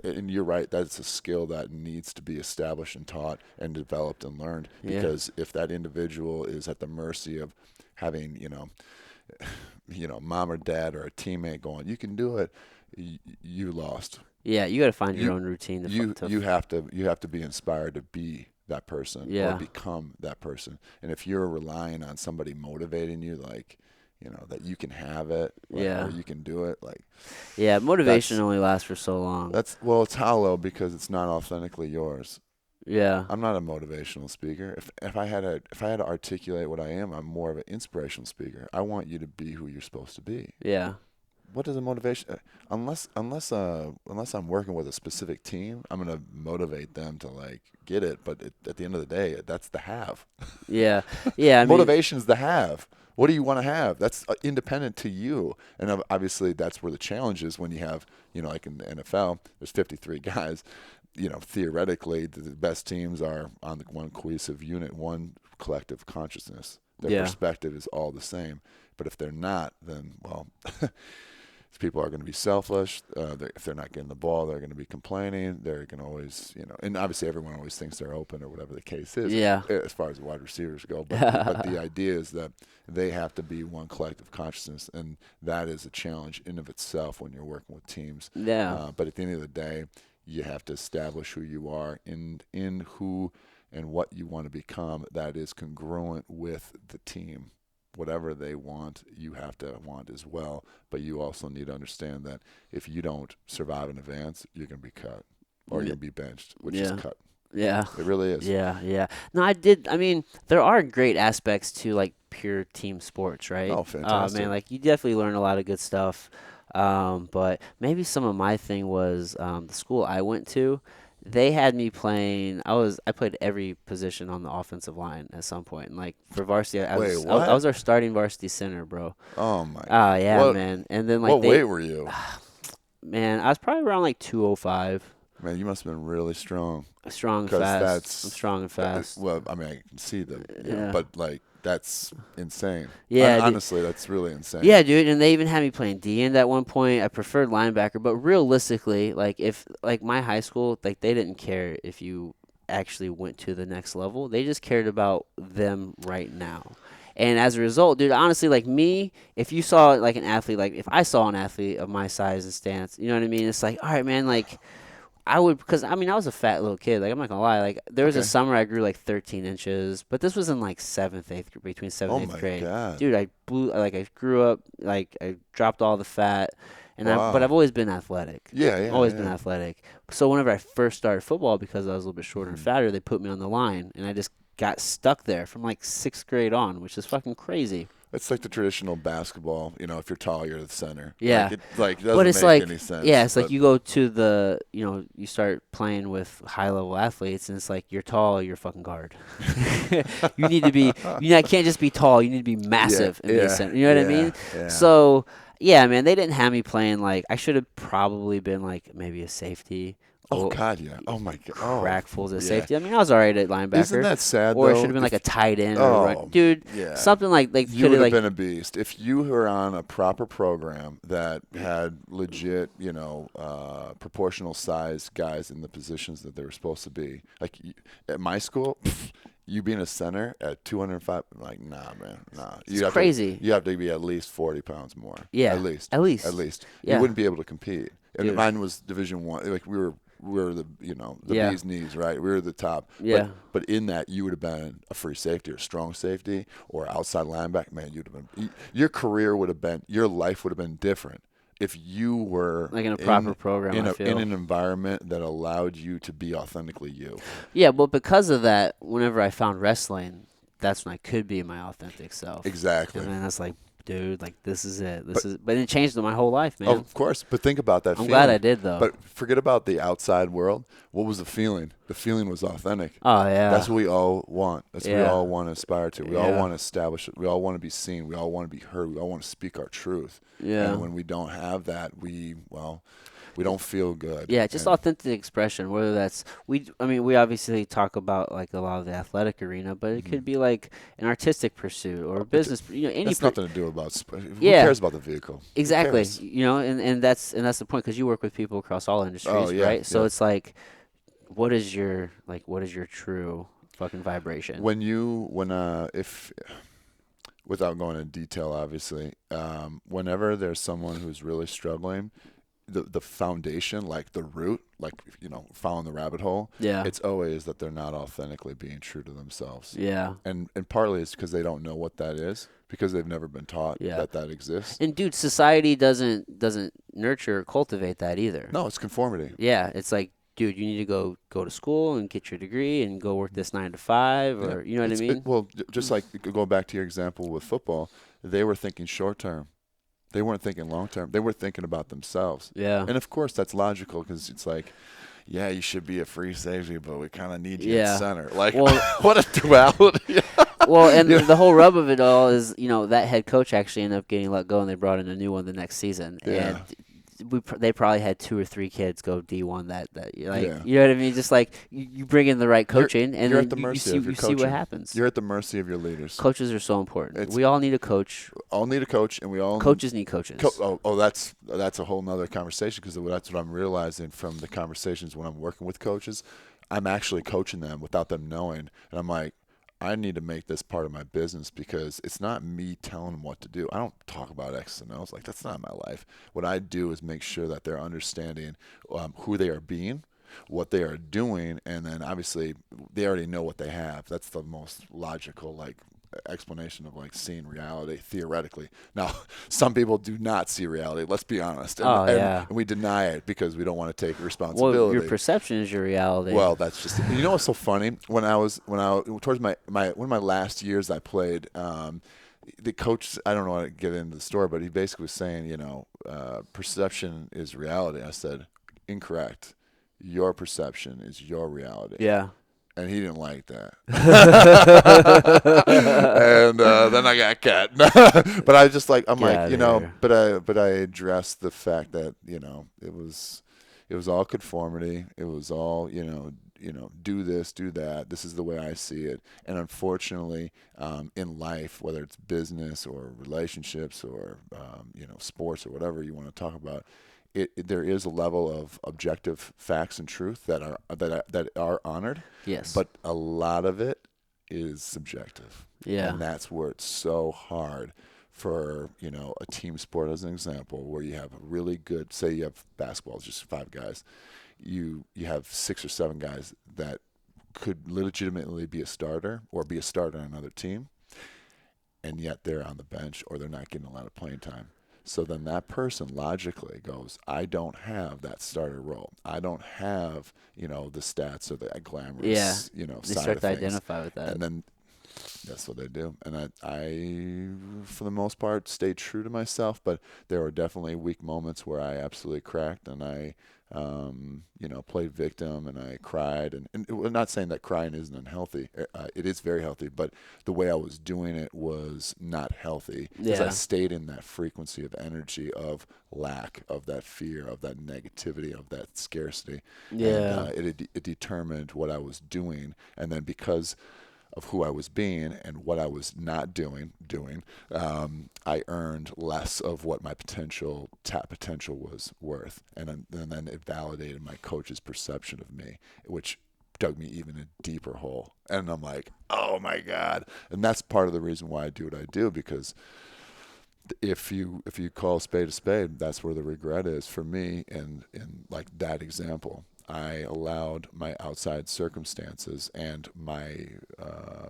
And you're right, that's a skill that needs to be established and taught and developed and learned. Yeah. Because if that individual is at the mercy of having, mom or dad or a teammate going, "You can do it," you lost. Yeah, you got to find your You own routine you have to be inspired to be that person or yeah. become that person. And if you're relying on somebody motivating you, like that you can have it, like, or Yeah. you can do it, like Yeah, motivation that's only lasts for so long. well, it's hollow because it's not authentically yours. Yeah. I'm not a motivational speaker. If I had to articulate what I am, I'm more of an inspirational speaker. I want you to be who you're supposed to be. Yeah. What is a motivation? Unless I'm working with a specific team, I'm gonna motivate them to like get it. But at the end of the day, that's the have. Yeah. Yeah, I mean, Motivation is the have. What do you want to have? That's independent to you. And obviously, that's where the challenge is when you have, like in the NFL, there's 53 guys. Theoretically, the best teams are on the one cohesive unit, one collective consciousness. Their yeah. perspective is all the same. But if they're not, then, well, people are going to be selfish. If they're not getting the ball, they're going to be complaining. They're going to always, and obviously everyone always thinks they're open or whatever the case is, Yeah. as far as the wide receivers go. But the idea is that they have to be one collective consciousness, and that is a challenge in of itself when you're working with teams. Yeah. But at the end of the day, you have to establish who you are in who and what you want to become that is congruent with the team. Whatever they want, you have to want as well. But you also need to understand that if you don't survive in advance, you're going to be cut or you're going to be benched, which is Yeah. cut. Yeah. It really is. Yeah, yeah. No, I mean, there are great aspects to like pure team sports, right? Oh, fantastic. Man, like you definitely learn a lot of good stuff. But maybe some of my thing was the school I went to. They had me playing. I played every position on the offensive line at some point. And like for varsity, Wait, I what? was our starting varsity center, bro. Oh my. Ah, yeah, What man. And then like what weight were you? man, I was probably around like 205. Man, you must have been really strong Strong and because fast. I'm strong and fast. well, I mean, I can see the, Yeah. but like that's insane. Yeah, dude. Honestly, that's really insane. Yeah, dude, and they even had me playing D end at one point. I preferred linebacker, but realistically, like if like my high school, like they didn't care if you actually went to the next level. They just cared about them right now. And as a result, dude, honestly, like me, if you saw like an athlete, like if I saw an athlete of my size and stance, you know what I mean? It's like, all right, man, like I would, because I mean, I was a fat little kid. Like, I'm not gonna lie. Like, there was a Okay. summer I grew like 13 inches, but this was in like seventh, eighth, between Oh seventh and eighth my grade. God. Dude, I blew, like, I grew up, like, I dropped all the fat, but I've Wow. always been athletic. Yeah, yeah, Always been yeah. athletic. So whenever I first started football, because I was a little bit shorter and Mhm. fatter, they put me on the line, and I just got stuck there from like sixth grade on, which is fucking crazy. It's like the traditional basketball. If you're tall, you're the center. Yeah. Like But doesn't it's make like, any yeah, sense. it's like But you go to you start playing with high level athletes, and it's like you're tall, you're fucking guard. You need to be, can't just be tall. You need to be yeah, massive and be a yeah, center. You know what I yeah, mean? yeah. So, yeah, man, they didn't have me playing like I should have probably been like maybe a safety Oh or God, yeah. Oh my God. Oh, crack fools at yeah. safety. I mean, I was alright at Isn't linebacker, that sad or it should though? have been like a If tight end or a run, Oh, dude. yeah. Something like they You could would have have like, been a beast if you were on a proper program that had legit, proportional size guys in the positions that they were supposed to be. Like at my school, you being a center at 205, like nah, man, nah. it's crazy. You have to be at least 40 pounds more, at Yeah, least, at at least. least. You Yeah, wouldn't be able to compete. And dude. mine was Division One. Like we were the Yeah, bee's knees, right? We were the top. But yeah. but in that, you would have been a free safety or strong safety or outside linebacker. Man, you'd have been your career would have been your life would have been different if you were Like in a proper program, I in feel. an environment that allowed you to be authentically you. Yeah, but because of that, whenever I found wrestling, that's when I could be my authentic self. Exactly. And then that's like, dude, like this is it. This But is. But it changed my whole life, man. of course, but think about that I'm glad I feeling. did though. But forget about the outside world. What was the feeling? The feeling was authentic. Oh yeah. That's what we all want. That's what we Yeah. all want to aspire to. We all Yeah. want to establish it. We all want to be seen. We all want to be heard. We all want to speak our truth. Yeah. And when we don't have that, we don't feel good. Yeah, just And authentic expression. Whether that's I mean, we obviously talk about like a lot of the athletic arena, but it mhm. could be like an artistic pursuit or a It d- business. Any. that's nothing to do about. Who Yeah. cares about the vehicle? Who Exactly. cares? And that's the point because you work with people across all Oh industries, yeah, right? So yeah. it's like, what is your true fucking vibration? If without going into detail, obviously, whenever there's someone who's really struggling, the foundation, like the root, like following the rabbit hole, Yeah. it's always that they're not authentically being true to themselves, Yeah. and partly it's because they don't know what that is because they've never been taught Yeah. that exists. And dude, society doesn't nurture or cultivate that either. No, it's conformity. Yeah, it's like, dude, you need to go to school and get your degree and go work this 9 to 5, Yeah, or you know what I mean? just like go back to your example with football, they were thinking short term. They weren't thinking long term. They were thinking about themselves. Yeah. And of course, that's logical because it's like, yeah, you should be a free safety, but we kind of need you Yeah. at center. Like, Well, what a duality. well, and Yeah. the whole rub of it all is, that head coach actually ended up getting let go, and they brought in a new one the next season. Yeah. And they probably had 2 or 3 kids go D1 that like Yeah. you know what I mean? Just like you bring in the right coaching, and You're then at the you mercy see of your you see what coaching. happens. You're at the mercy of your leaders. Coaches are so important. It's- We all need a coach. All need a coach, and we all Coaches need coaches. that's a whole nother conversation because that's what I'm realizing from the conversations when I'm working with coaches. I'm actually coaching them without them knowing, and I'm like, I need to make this part of my business because it's not me telling them what to do. I don't talk about X's and O's. Like, that's not my life. What I do is make sure that they're understanding who they are being, what they are doing, and then obviously they already know what they have. That's the most logical, like, explanation of like seeing reality theoretically. Now, some people do not see reality. Let's be honest. And we deny it because we don't want to take responsibility. Well, your perception is your reality. Well, that's just what's so funny when I towards my one of my last years I played. The coach, I don't know how to get into the story, but he basically was saying, perception is reality. I said, incorrect. Your perception is your reality. Yeah. And he didn't like that. And then I got cut. But I'm Get like, outta here. but I addressed the fact that, it was, It was all conformity. It was all, do this, do that. This is the way I see it. And unfortunately, in life, whether it's business or relationships or, sports or whatever you want to talk about, there is a level of objective facts and truth that are honored, Yes. but a lot of it is subjective, Yeah. and that's where it's so hard for a team sport as an example, where you have a really good, say you have basketball, it's just five guys, you have six or seven guys that could legitimately be a starter or be a starter on another team, and yet they're on the bench or they're not getting a lot of playing time. So then that person logically goes, I don't have that starter role. I don't have, the stats or the Yeah. glamorous, They side start of to things. identify with that. And then that's what they do. And I, for the most part, stayed true to myself, but there were definitely weak moments where I absolutely cracked and I, played victim and I cried. And we're not saying that crying isn't unhealthy. It is very healthy, but the way I was doing it was not healthy because I Yeah. stayed in that frequency of energy of lack, of that fear, of that negativity, of that scarcity. And Yeah. it determined what I was doing. And then because of who I was being and what I was not doing, I earned less of what my tap potential was worth, and then it validated my coach's perception of me, which dug me even a deeper hole. And I'm like, oh my god! And that's part of the reason why I do what I do, because if you call a spade, that's where the regret is for me. And in like that example, I allowed my outside circumstances and my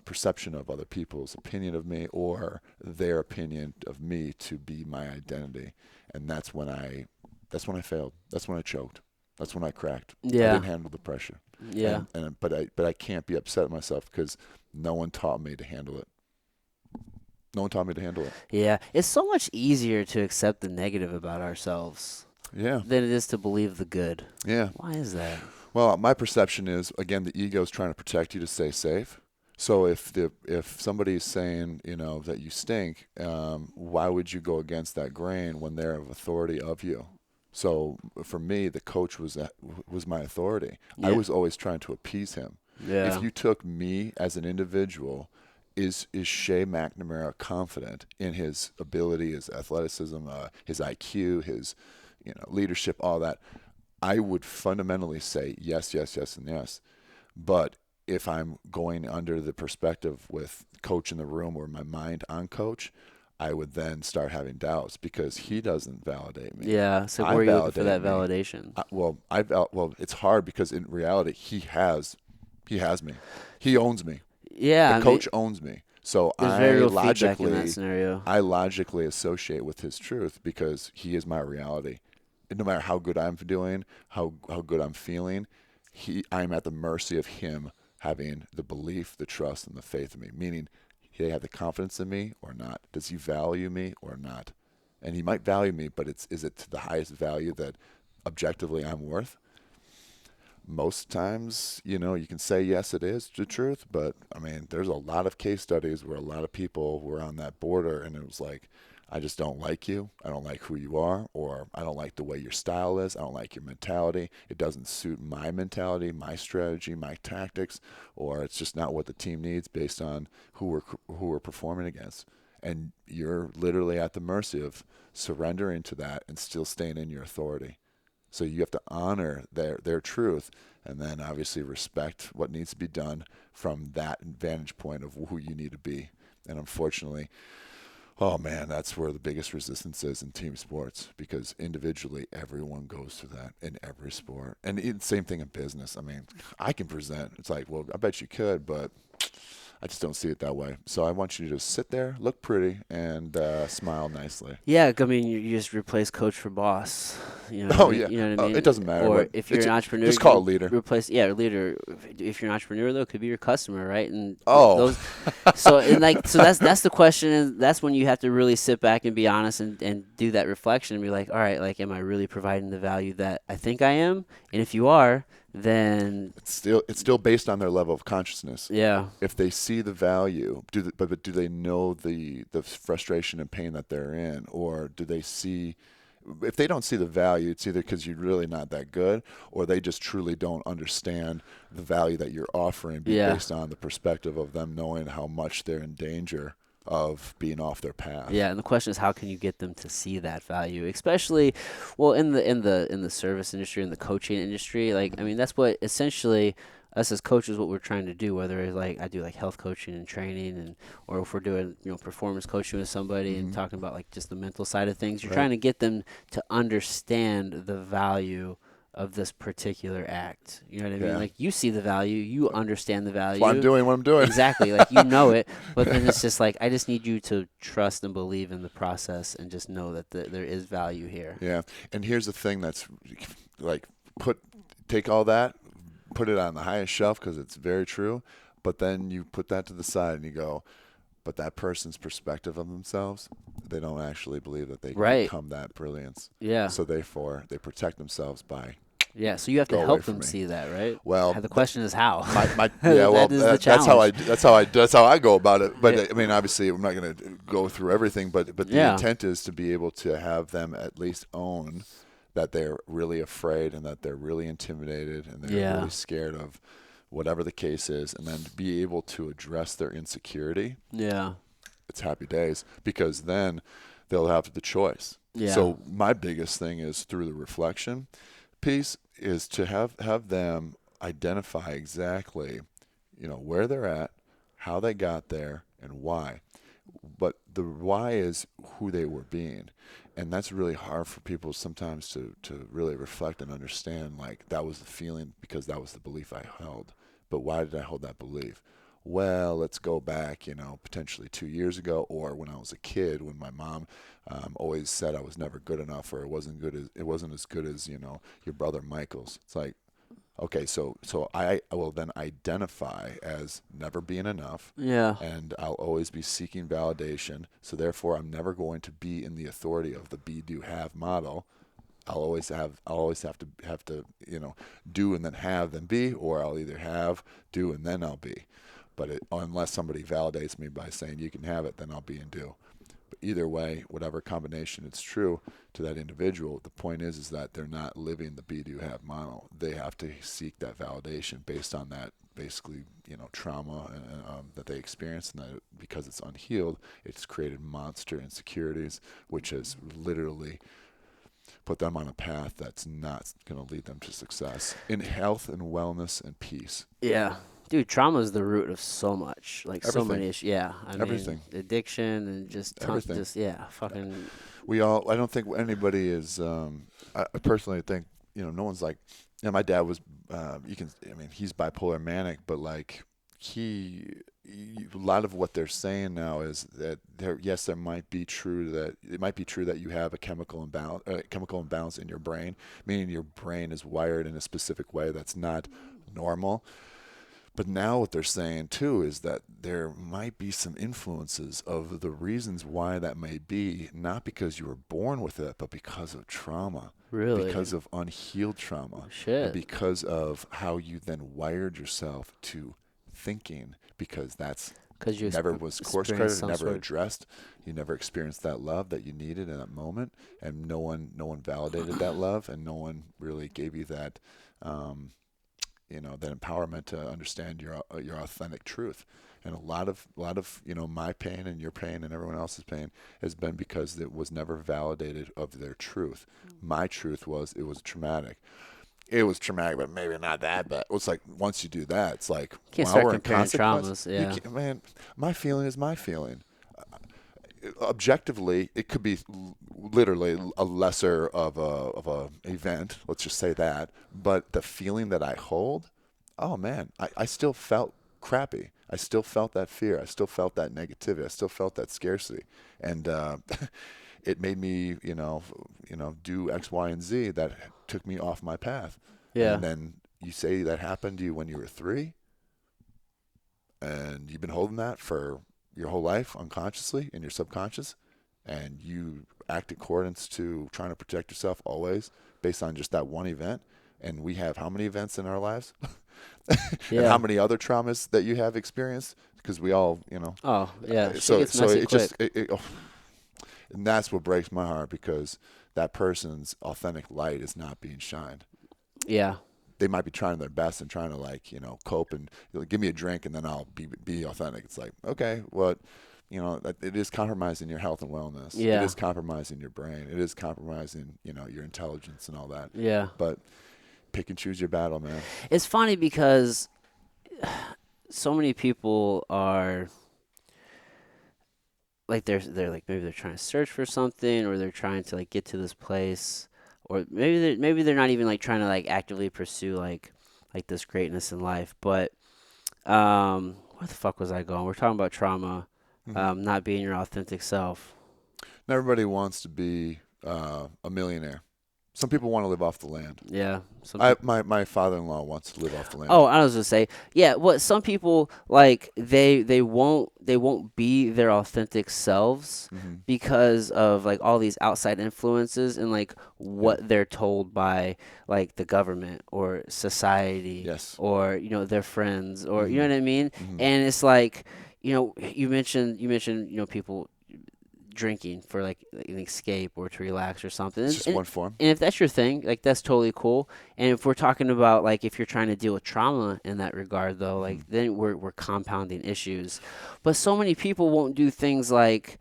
perception of other people's opinion of me or their opinion of me to be my identity, and that's when I failed. That's when I choked. That's when I cracked. I Yeah. didn't handle the pressure, Yeah. but I can't be upset at myself because no one taught me to handle it. No one taught me to handle it. Yeah. It's so much easier to accept the negative about ourselves Yeah, than it is to believe the good. yeah. Why is that? Well, my perception is, again, the ego is trying to protect you to stay safe. So if somebody's saying that you stink, why would you go against that grain when they're of authority of you? So for me, the coach was my authority. I Yeah. was always trying to appease him. If Yeah. you took me as an individual, is Shae McNaMara confident in his ability, his athleticism, his IQ, his leadership, all that? I would fundamentally say yes, yes, yes, and yes. But if I'm going under the perspective with coach in the room or my mind on coach, I would then start having doubts because he doesn't validate me. Yeah. So I where are you looking for validate that me. validation? Well, it's hard because in reality, he has me. He owns me. The Yeah. I mean, coach owns me. So there's very real feedback in that logically, scenario. I logically associate with his truth because he is my reality. No matter how good I'm doing, how good I'm feeling, I'm at the mercy of him having the belief, the trust, and the faith in me. Meaning, he have the confidence in me or not? Does he value me or not? And he might value me, but is it to the highest value that objectively I'm worth? Most times, you can say yes, it is the truth, but I mean, there's a lot of case studies where a lot of people were on that border, and it was like, I just don't like you. I don't like who you are, or I don't like the way your style is. I don't like your mentality. It doesn't suit my mentality, my strategy, my tactics, or it's just not what the team needs based on who we're performing against. And you're literally at the mercy of surrendering to that and still staying in your authority. So you have to honor their truth and then obviously respect what needs to be done from that vantage point of who you need to be. And unfortunately, oh man, that's where the biggest resistance is in team sports because individually everyone goes through that in every sport. And same thing in business. I mean, I can present. It's like, well, I bet you could, but I just don't see it that way. So I want you to just sit there, look pretty, and smile nicely. Yeah, I mean, you just replace coach for boss. You know what I Oh mean? yeah, You know what I it mean? doesn't matter Or what. if you're It's an entrepreneur, just call it leader. replace leader. If you're an entrepreneur, though, it could be your customer, right? And Oh, those. So that's the question, and that's when you have to really sit back and be honest and do that reflection and be like, all right, like, am I really providing the value that I think I am? And if you are, then it's still based on their level of consciousness. yeah, If they see the value, but do they know the frustration and pain that they're in, or do they see if they don't see the value, it's either because you're really not that good, or they just truly don't understand the value that you're offering, Yeah. based on the perspective of them knowing how much they're in danger of being off their path. Yeah, and the question is, how can you get them to see that value, especially, well, in the service industry, in the coaching industry. Like, I mean, that's what essentially us as coaches, what we're trying to do. Whether it's like I do like health coaching and training, and or if we're doing performance coaching with somebody and Hmm. talking about like just the mental side of things, you're Right. trying to get them to understand the value of this particular act. You know what I mean? Yeah. Like you see the value, you understand the That's why I'm value. doing what I'm doing. Exactly. Like you know it, but then it's just like I just need you to trust and believe in the process and just know that there is value here. Yeah. And here's the thing that's like, put take all that, put it on the highest shelf because it's very true, but then you put that to the side and you go, but that person's perspective of themselves, they don't actually believe that they can Right. become that brilliance. Yeah. So therefore, they protect themselves by, Yeah. So you have to go away help them from me. see that, right? Well, The question is how. my yeah, well, That is the that's how I challenge. that's how I go about it. But Yeah. I mean, obviously, I'm not going to go through everything, but the Yeah. intent is to be able to have them at least own that they're really afraid and that they're really intimidated and they're Yeah. really scared of whatever the case is, and then to be able to address their insecurity. Yeah. It's happy days, because then they'll have the choice. Yeah. So my biggest thing is, through the reflection piece, is to have them identify exactly, where they're at, how they got there, and why. But the why is who they were being. And that's really hard for people sometimes to really reflect and understand, like, that was the feeling because that was the belief I held. But why did I hold that belief? Well, let's go back, potentially 2 years ago, or when I was a kid, when my mom always said I was never good enough, or it wasn't as good as your brother Michael's. It's like, okay, so I will then identify as never being enough, Yeah. and I'll always be seeking validation. So therefore, I'm never going to be in the authority of the be, do, have model. I'll always have to do and then have then be, or I'll either have, do, and then I'll be. But unless somebody validates me by saying you can have it, then I'll be and do. But either way, whatever combination it's true to that individual, the point is that they're not living the be, do, have model. They have to seek that validation based on that, basically, trauma that they experienced, and that because it's unhealed, it's created monster insecurities, which has literally put them on a path that's not going to lead them to success in health and wellness and peace. Yeah. Dude, trauma is the root of so much, like so Everything. many issues. Yeah, I mean, Everything. addiction and Everything. just yeah, fucking I don't think anybody is, I personally think, no one's like, my dad was, I mean, he's bipolar manic, but like, a lot of what they're saying now is that yes, there might be true that it might be true that you have a chemical imbalance in your brain, meaning your brain is wired in a specific way that's not normal. But now what they're saying too is that there might be some influences of the reasons why that may be, not because you were born with it, but because of trauma, really because of unhealed trauma, and shit. because of how you then wired yourself to thinking, because that's Because you never was course experience corrected, some never sort. addressed. You never experienced that love that you needed in that moment, and no one validated that love, and no one really gave you that. That empowerment to understand your authentic truth. And a lot of my pain and your pain and everyone else's pain has been because it was never validated of their truth. My truth was, it was traumatic. It was traumatic, but maybe not that bad. It's like, once you do that, it's like, Can't while start we're in comparing consequence, traumas. Yeah. man, my feeling is my feeling. Objectively, it could be literally a lesser of a event. Let's just say that. But the feeling that I hold, oh man, I still felt crappy. I still felt that fear. I still felt that negativity. I still felt that scarcity, and it made me, do X, Y, and Z that took me off my path. Yeah. And then you say that happened to you when you were 3, and you've been holding that for your whole life unconsciously in your subconscious, and you act in accordance to trying to protect yourself always based on just that one event. And we have how many events in our lives? And how Yeah. many other traumas that you have experienced? Because we all, Oh, yeah. Shit so gets messy it quick. just And that's what breaks my heart because that person's authentic light is not being shined. Yeah. They might be trying their best and trying to like, cope and give me a drink and then I'll be authentic. It's like, okay, well, it is compromising your health and wellness. It Yeah. is compromising your brain. It is compromising, your intelligence and all that. Yeah. But pick and choose your battle, man. It's funny because so many people are like they're like maybe they're trying to search for something or they're trying to like get to this place or maybe they're not even like trying to like actively pursue like this greatness in life. But where the fuck was I going? We're talking about trauma, Hmm. not being your authentic self. Not everybody wants to be a millionaire. Some people want to live off the land. Yeah, some people. My father-in-law wants to live off the Oh, land. I was gonna say, yeah. What some people like, they won't be their authentic selves Hmm. because of like all these outside influences and like Yeah. what they're told by like the government or society Yes. or their friends or you Hmm. know what I mean. Hmm. And it's like you mentioned people drinking for like an escape or to relax or something. It's And, just and, one form. and if that's your thing, like that's totally cool. And if we're talking about like if you're trying to deal with trauma in that regard though, Hmm. like then we're compounding issues. But so many people won't do things like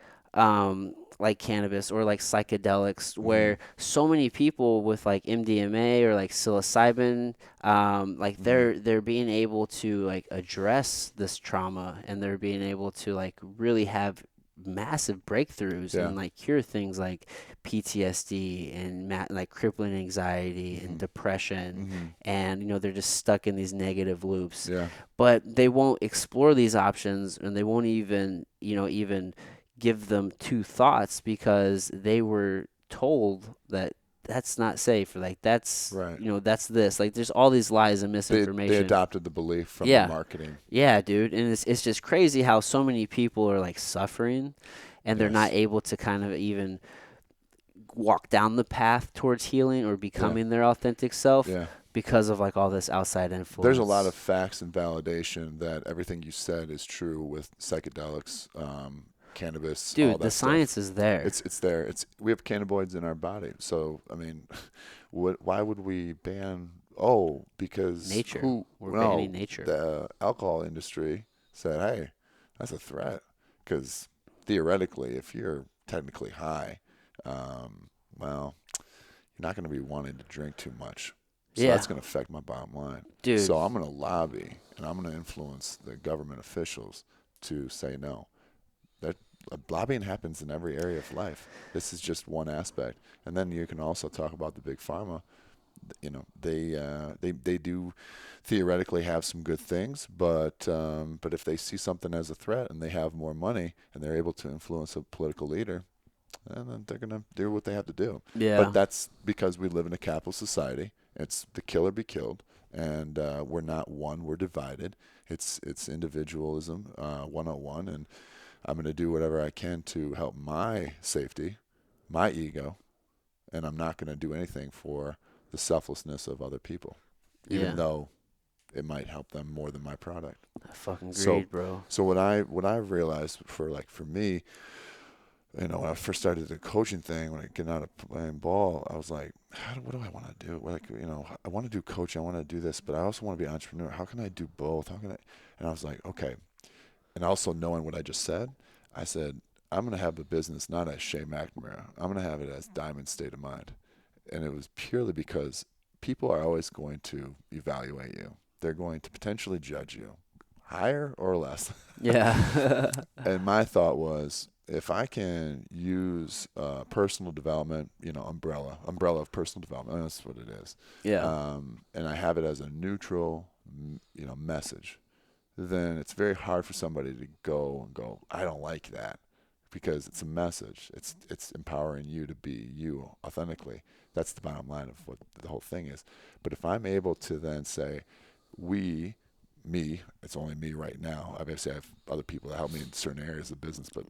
cannabis or like psychedelics Hmm. where so many people with like MDMA or like psilocybin like Hmm. they're being able to like address this trauma and they're being able to like really have massive breakthroughs Yeah. and like cure things like PTSD and like crippling anxiety and Hmm. depression Hmm. and they're just stuck in these negative loops Yeah. but they won't explore these options and they won't even give them two thoughts because they were told that that's not safe or like that's Right. that's this like there's all these lies and They misinformation. adopted the belief from the Yeah, marketing. yeah, dude, and it's just crazy how so many people are like suffering, and they're not Yes. able to kind of even walk down the path towards healing or Yeah. becoming their authentic self Yeah. because of like all this outside There's a lot of influence. facts and validation that everything you said is true with psychedelics, cannabis, all Dude, the that stuff. science is there. It's there. We have cannabinoids in our body. So I mean, why would we ban? Oh, because Nature. who? We're banning No, nature. the alcohol industry said, hey, that's a threat. Because theoretically, if you're technically high, well, you're not going to be wanting to drink too much. So Yeah, that's going to affect my bottom line. dude. So I'm going to lobby and I'm going to influence the government officials to say no. That lobbying happens in every area of life. This is just one aspect. And then you can also talk about the big pharma. They do theoretically have some good things, but if they see something as a threat and they have more money and they're able to influence a political leader, and then they're going to do what they have to do. But Yeah, that's because we live in a capitalist society. It's the kill or be killed, and we're not one. We're divided. It's individualism, 101, and I'm going to do whatever I can to help my safety, my ego, and I'm not going to do anything for the selflessness of other people, even yeah. though it might help them more than my product. I fucking So, agreed, bro. so what I realized for me, when I first started the coaching thing, when I get out of playing ball, I was like, what do I want to do? Like, I want to do coaching, I want to do this, but I also want to be an entrepreneur. How can I do both? How can I? And I was like, okay. And also knowing what I just said, I said, I'm going to have the business not as Shae McNaMara. I'm going to have it as Diamond State of Mind. And it was purely because people are always going to evaluate you. They're going to potentially judge you, higher or less. Yeah. And my thought was, if I can use personal development, umbrella of personal development, that's what it is, Yeah. and I have it as a neutral, message, then it's very hard for somebody to go, I don't like that, because it's a message. It's empowering you to be you authentically. That's the bottom line of what the whole thing is. But if I'm able to then say, we, me, it's only me right now. Obviously, I have other people that help me in certain areas of business, but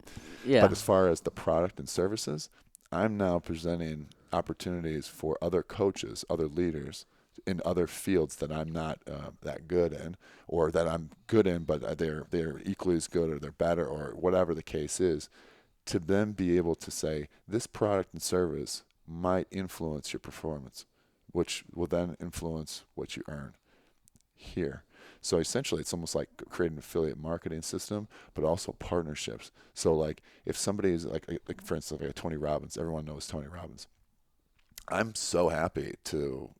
Yeah. as far as the product and services, I'm now presenting opportunities for other coaches, other leaders in other fields that I'm not that good in, or that I'm good in, but they're equally as good, or they're better, or whatever the case is, to then be able to say this product and service might influence your performance, which will then influence what you earn here. So essentially, it's almost like creating an affiliate marketing system, but also partnerships. So like if somebody is like for instance, like Tony Robbins, everyone knows Tony Robbins. I'm so happy to,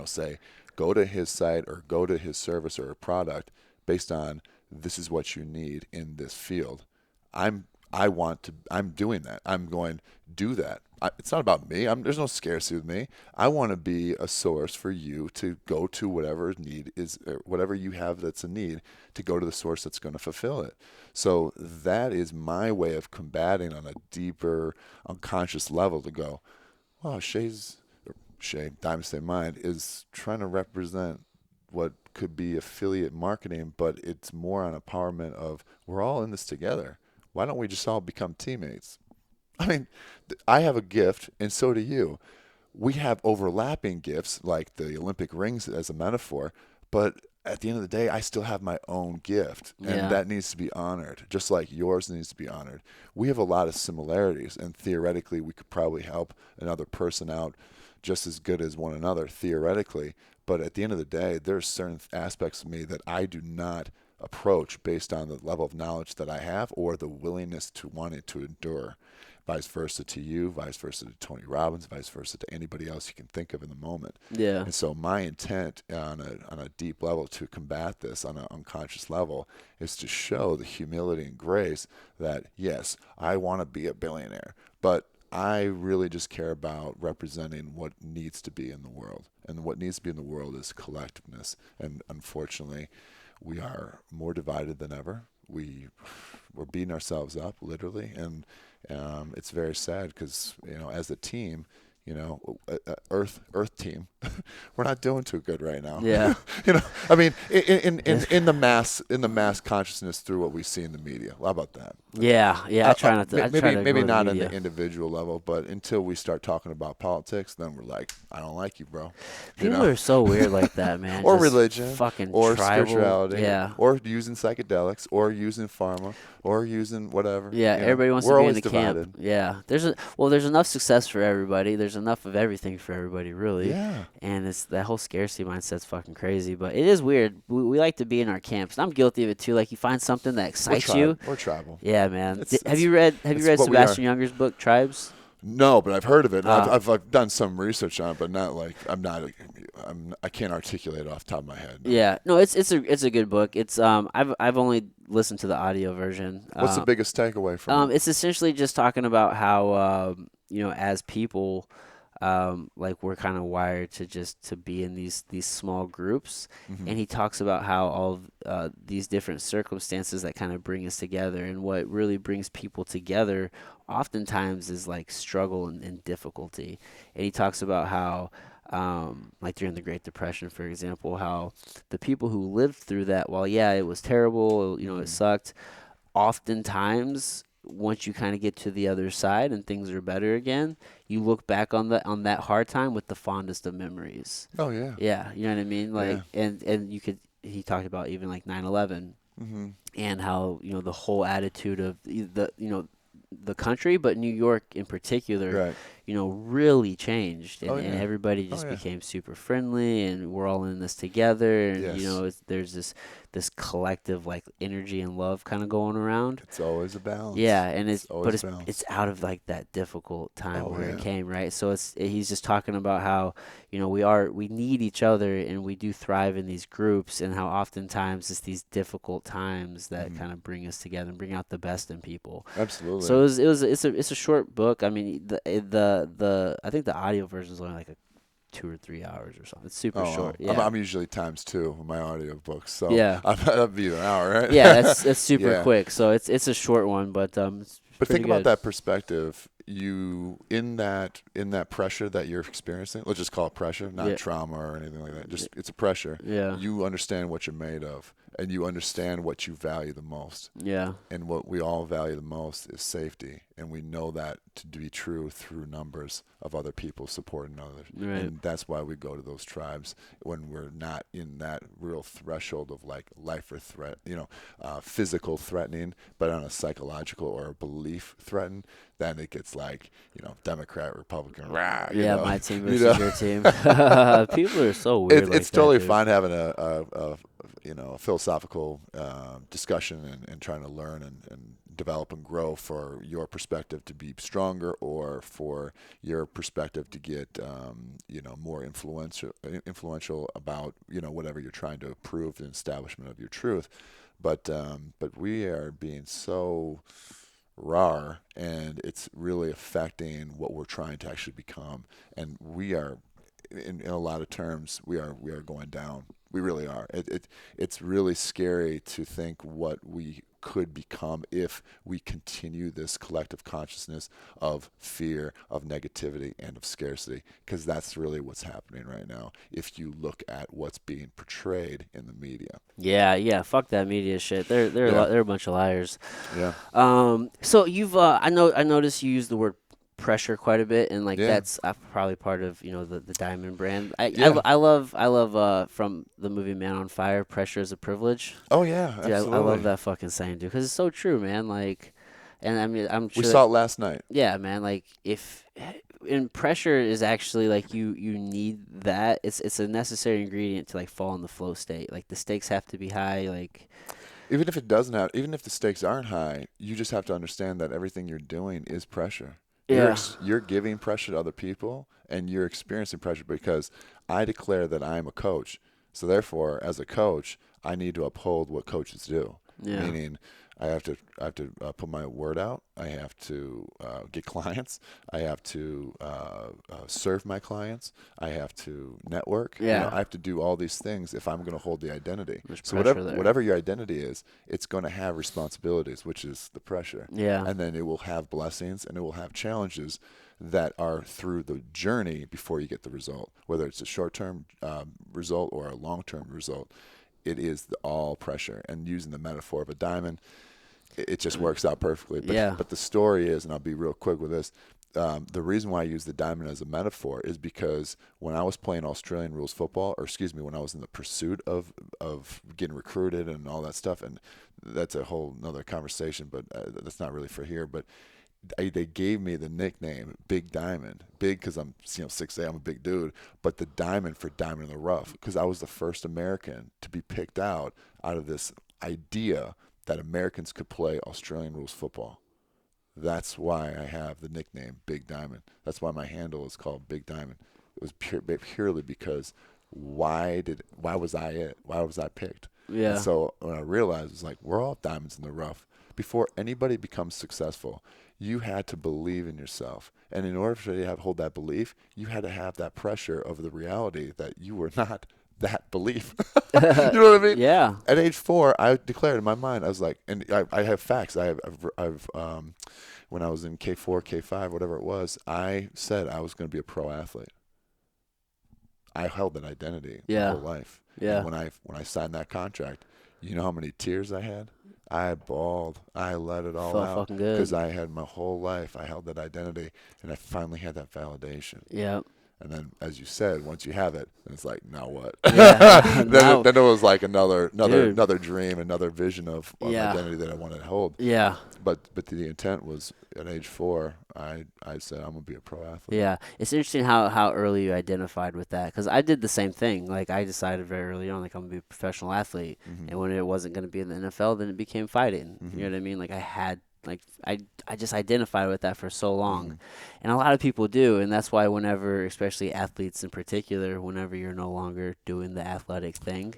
say, go to his site or go to his service or a product based on this is what you need in this field. I'm doing that. I'm going do that. It's not about me. There's no scarcity with me. I want to be a source for you to go to whatever need is, or whatever you have that's a need, to go to the source that's going to fulfill it. So that is my way of combating on a deeper unconscious level to go, wow, Shae, Diamond State Mind is trying to represent what could be affiliate marketing, but it's more on empowerment of we're all in this together. Why don't we just all become teammates? I mean, I have a gift, and so do you. We have overlapping gifts, like the Olympic rings as a metaphor, but at the end of the day, I still have my own gift, and Yeah. that needs to be honored, just like yours needs to be honored. We have a lot of similarities, and theoretically, we could probably help another person out just as good as one another, theoretically. But at the end of the day, there's certain aspects of me that I do not approach based on the level of knowledge that I have or the willingness to want it to endure. Vice versa to you, vice versa to Tony Robbins, vice versa to anybody else you can think of in the moment. Yeah. And so my intent on a deep level to combat this on an unconscious level is to show the humility and grace that, yes, I want to be a billionaire, but I really just care about representing what needs to be in the world. And what needs to be in the world is collectiveness. And unfortunately, we are more divided than ever. We're beating ourselves up, literally. And it's very sad because, as a team, Earth team, we're not doing too good right now. Yeah. I mean, in the mass consciousness through what we see in the media. How about that? Yeah. Yeah. I try not to. I try to Maybe ignore the not on media. the individual level, but until we start talking about politics, then we're like, I don't like you, bro. People are so weird like that, man. Or Just religion, fucking or tribal. spirituality, Yeah. or using psychedelics, or using pharma, or using whatever. Yeah, everybody wants We're to be in always the divided. camp. Yeah, there's enough success for everybody. There's enough of everything for everybody, really. Yeah. And it's that whole scarcity mindset's fucking crazy. But it is weird. We like to be in our camps. And I'm guilty of it too. Like you find something that excites you. We're tribal. Yeah, man. It's, Have it's, you read it's what we Sebastian are. Younger's book Tribes? No, but I've heard of it. And Uh, I've done some research on it, but not like I can't articulate it off the top of my head. No. Yeah, no, it's a good book. It's I've only listened to the audio version. What's the biggest takeaway from it? It's essentially just talking about how as people, like we're kind of wired to just to be in these small groups, Mm-hmm. and he talks about how all of, these different circumstances that kind of bring us together, and what really brings people together, oftentimes is like struggle and difficulty, and he talks about how. Like during the Great Depression, for example, how the people who lived through that, while yeah, it was terrible, it sucked, oftentimes once you kind of get to the other side and things are better again, you look back on that hard time with the fondest of memories. Oh yeah. Yeah, you know what I mean? Like Yeah. and you could he talked about even like 9/11 Mm-hmm. and how, the whole attitude of the country, but New York in particular, Right. really changed, and, Oh and yeah. everybody Oh just yeah. became super friendly, and we're all in this together, and Yes. there's this collective like energy and love kind of going around. It's always a balance. Yeah, and It's always it's a balance. it's out of like that difficult time Oh where it yeah. came, right? So he's just talking about how, we need each other, and we do thrive in these groups, and how oftentimes it's these difficult times that Mhm. kind of bring us together and bring out the best in people. Absolutely. So it's a short book. I mean, the I think the audio version is only like 2 or 3 hours or something. It's super Oh, short. wow. Yeah. I'm usually times two with my audio books, so Yeah. that'd be an hour, right? Yeah, it's super Yeah. quick. So it's a short one, but it's But pretty think about good. that perspective. you in that pressure that you're experiencing, let's just call it pressure, not Yeah. trauma or anything like that. Just it's a pressure. Yeah. You understand what you're made of, and you understand what you value the most. Yeah. And what we all value the most is safety, and we know that to be true through numbers of other people supporting others. Right. And that's why we go to those tribes when we're not in that real threshold of like life or threat, physical threatening, but on a psychological or a belief threaten. Then it gets like, Democrat, Republican, rah, Yeah, my team you versus know. your team. People are so weird like It's that, totally dude. fine having a philosophical discussion and trying to learn and develop and grow for your perspective to be stronger or for your perspective to get more influential about whatever you're trying to prove the establishment of your truth. But we are being so raw, and it's really affecting what we're trying to actually become. And we are, in a lot of terms, we are going down. We really are. It's really scary to think what we could become if we continue this collective consciousness of fear, of negativity, and of scarcity, because that's really what's happening right now. If you look at what's being portrayed in the media. Yeah, yeah. Fuck that media shit. Yeah, They're a bunch of liars. yeah, So you've I noticed you use the word pressure quite a bit, and like yeah, that's probably part of the Diamond brand. I, I yeah. I love from the movie Man on Fire. Pressure is a privilege. Oh yeah, Dude, I love absolutely. that fucking saying, dude, because it's so true, man. Like, and I mean, I'm We sure that saw it last night. yeah, man. Like if and pressure is actually like you need that. It's a necessary ingredient to like fall in the flow state. Like the stakes have to be high. Like Even if the stakes aren't high, you just have to understand that everything you're doing is pressure. yeah, You're giving pressure to other people, and you're experiencing pressure because I declare that I am a coach. So therefore, as a coach, I need to uphold what coaches do. yeah, Meaning, I have to put my word out. I have to get clients. I have to serve my clients. I have to network. yeah. I have to do all these things if I'm going to hold the identity. There's So whatever pressure there. whatever your identity is, it's going to have responsibilities, which is the pressure, Yeah, and then it will have blessings and it will have challenges that are through the journey before you get the result. Whether it's a short-term result or a long-term result, it is all pressure. And using the metaphor of a diamond, it just works out perfectly. But yeah, but the story is, and I'll be real quick with this. The reason why I use the diamond as a metaphor is because when I was playing Australian rules football, or excuse me, when I was in the pursuit of getting recruited and all that stuff, and that's a whole another conversation, but that's not really for here. But they gave me the nickname Big Diamond. Big because I'm 6'8", I'm a big dude, but the diamond for diamond in the rough because I was the first American to be picked out of this idea that Americans could play Australian rules football. That's why I have the nickname Big Diamond. That's why my handle is called Big Diamond. It was purely because why was I it? Why was I picked? And yeah, so when I realized it's like we're all diamonds in the rough. Before anybody becomes successful, you had to believe in yourself. And in order for you to hold that belief, you had to have that pressure of the reality that you were not that belief. You know what I mean? yeah, At age 4, I declared in my mind, I was like, and I have facts. When I was in K4, K5, whatever it was, I said I was going to be a pro athlete. I held that identity my yeah, whole life. And yeah. when I signed that contract, you know how many tears I had? I bawled. I let it all Felt out fucking because good. I had my whole life. I held that identity, and I finally had that validation. Yeah, And then, as you said, once you have it, then it's like, now what? yeah. then, Now, then it was like another, another, dude. another dream, another vision of Yeah, identity that I wanted to hold. yeah. But the intent was at age 4, I said I'm gonna be a pro athlete. Yeah, it's interesting how early you identified with that because I did the same thing. Like I decided very early on, like I'm gonna be a professional athlete, Hmm. and when it wasn't gonna be in the NFL, then it became fighting. You Hmm. know what I mean? Like I had like I just identified with that for so long, Hmm. and a lot of people do, and that's why whenever, especially athletes in particular, whenever you're no longer doing the athletic thing,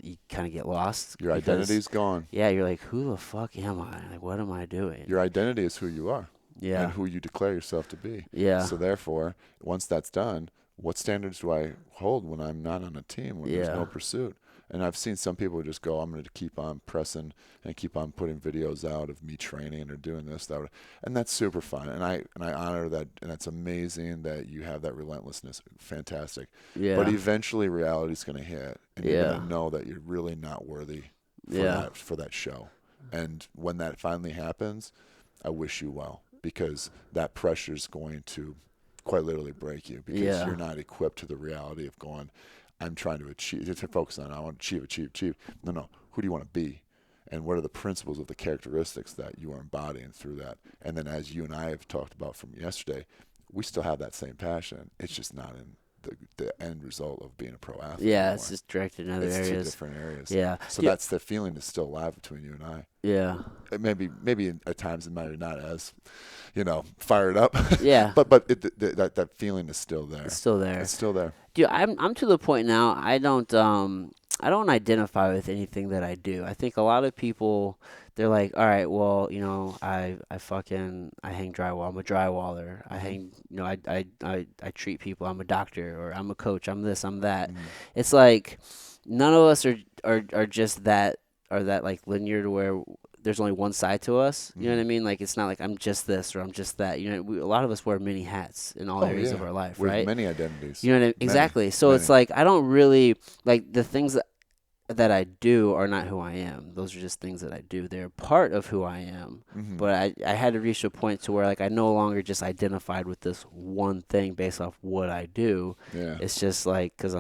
you kind of get lost Your because identity's gone. yeah, you're like, who the fuck am I? Like what am I doing? Your identity is who you are and Yeah, who you declare yourself to be. yeah, So therefore, once that's done, what standards do I hold when I'm not on a team, when there's yeah, no pursuit? And I've seen some people just go, I'm going to keep on pressing and keep on putting videos out of me training or doing this, that, and that's super fun. And I honor that, and it's amazing that you have that relentlessness. Fantastic. But Yeah. eventually, reality's going to hit, and you're going Yeah. to know that you're really not worthy Yeah. for that show. And when that finally happens, I wish you well, because that pressure is going to quite literally break you, because Yeah. you're not equipped to the reality of going, I'm trying to achieve, to focus on, I want to achieve. No, no. Who do you want to be? And what are the principles of the characteristics that you are embodying through that? And then, as you and I have talked about from yesterday, we still have that same passion. It's just not in the end result of being a pro athlete Yeah, it's anymore. just directed in other It's two areas. different areas. Yeah. So that's the feeling is still alive between you and I. Yeah. Maybe at times it might be not as, fired up, Yeah. but that feeling is still It's there. still there. It's still there. Dude, I'm to the point now. I don't identify with anything that I do. I think a lot of people, they're like, all right, well, I hang drywall. I'm a drywaller. I Mm-hmm. hang, I treat people. I'm a doctor, or I'm a coach. I'm this. I'm that. Mm-hmm. It's like none of us are just that, are that like linear to where there's only one side to us. You know Mm-hmm. what I mean? Like it's not like I'm just this or I'm just that. A lot of us wear many hats in all Oh areas of yeah, our life, we have right? many identities. You know what I mean? Many, Exactly. So it's many. like I don't really like the things that I do are not who I am. Those are just things that I do. They're part of who I am. Mm-hmm. But I had to reach a point to where like I no longer just identified with this one thing based off what I do. Yeah. It's just like because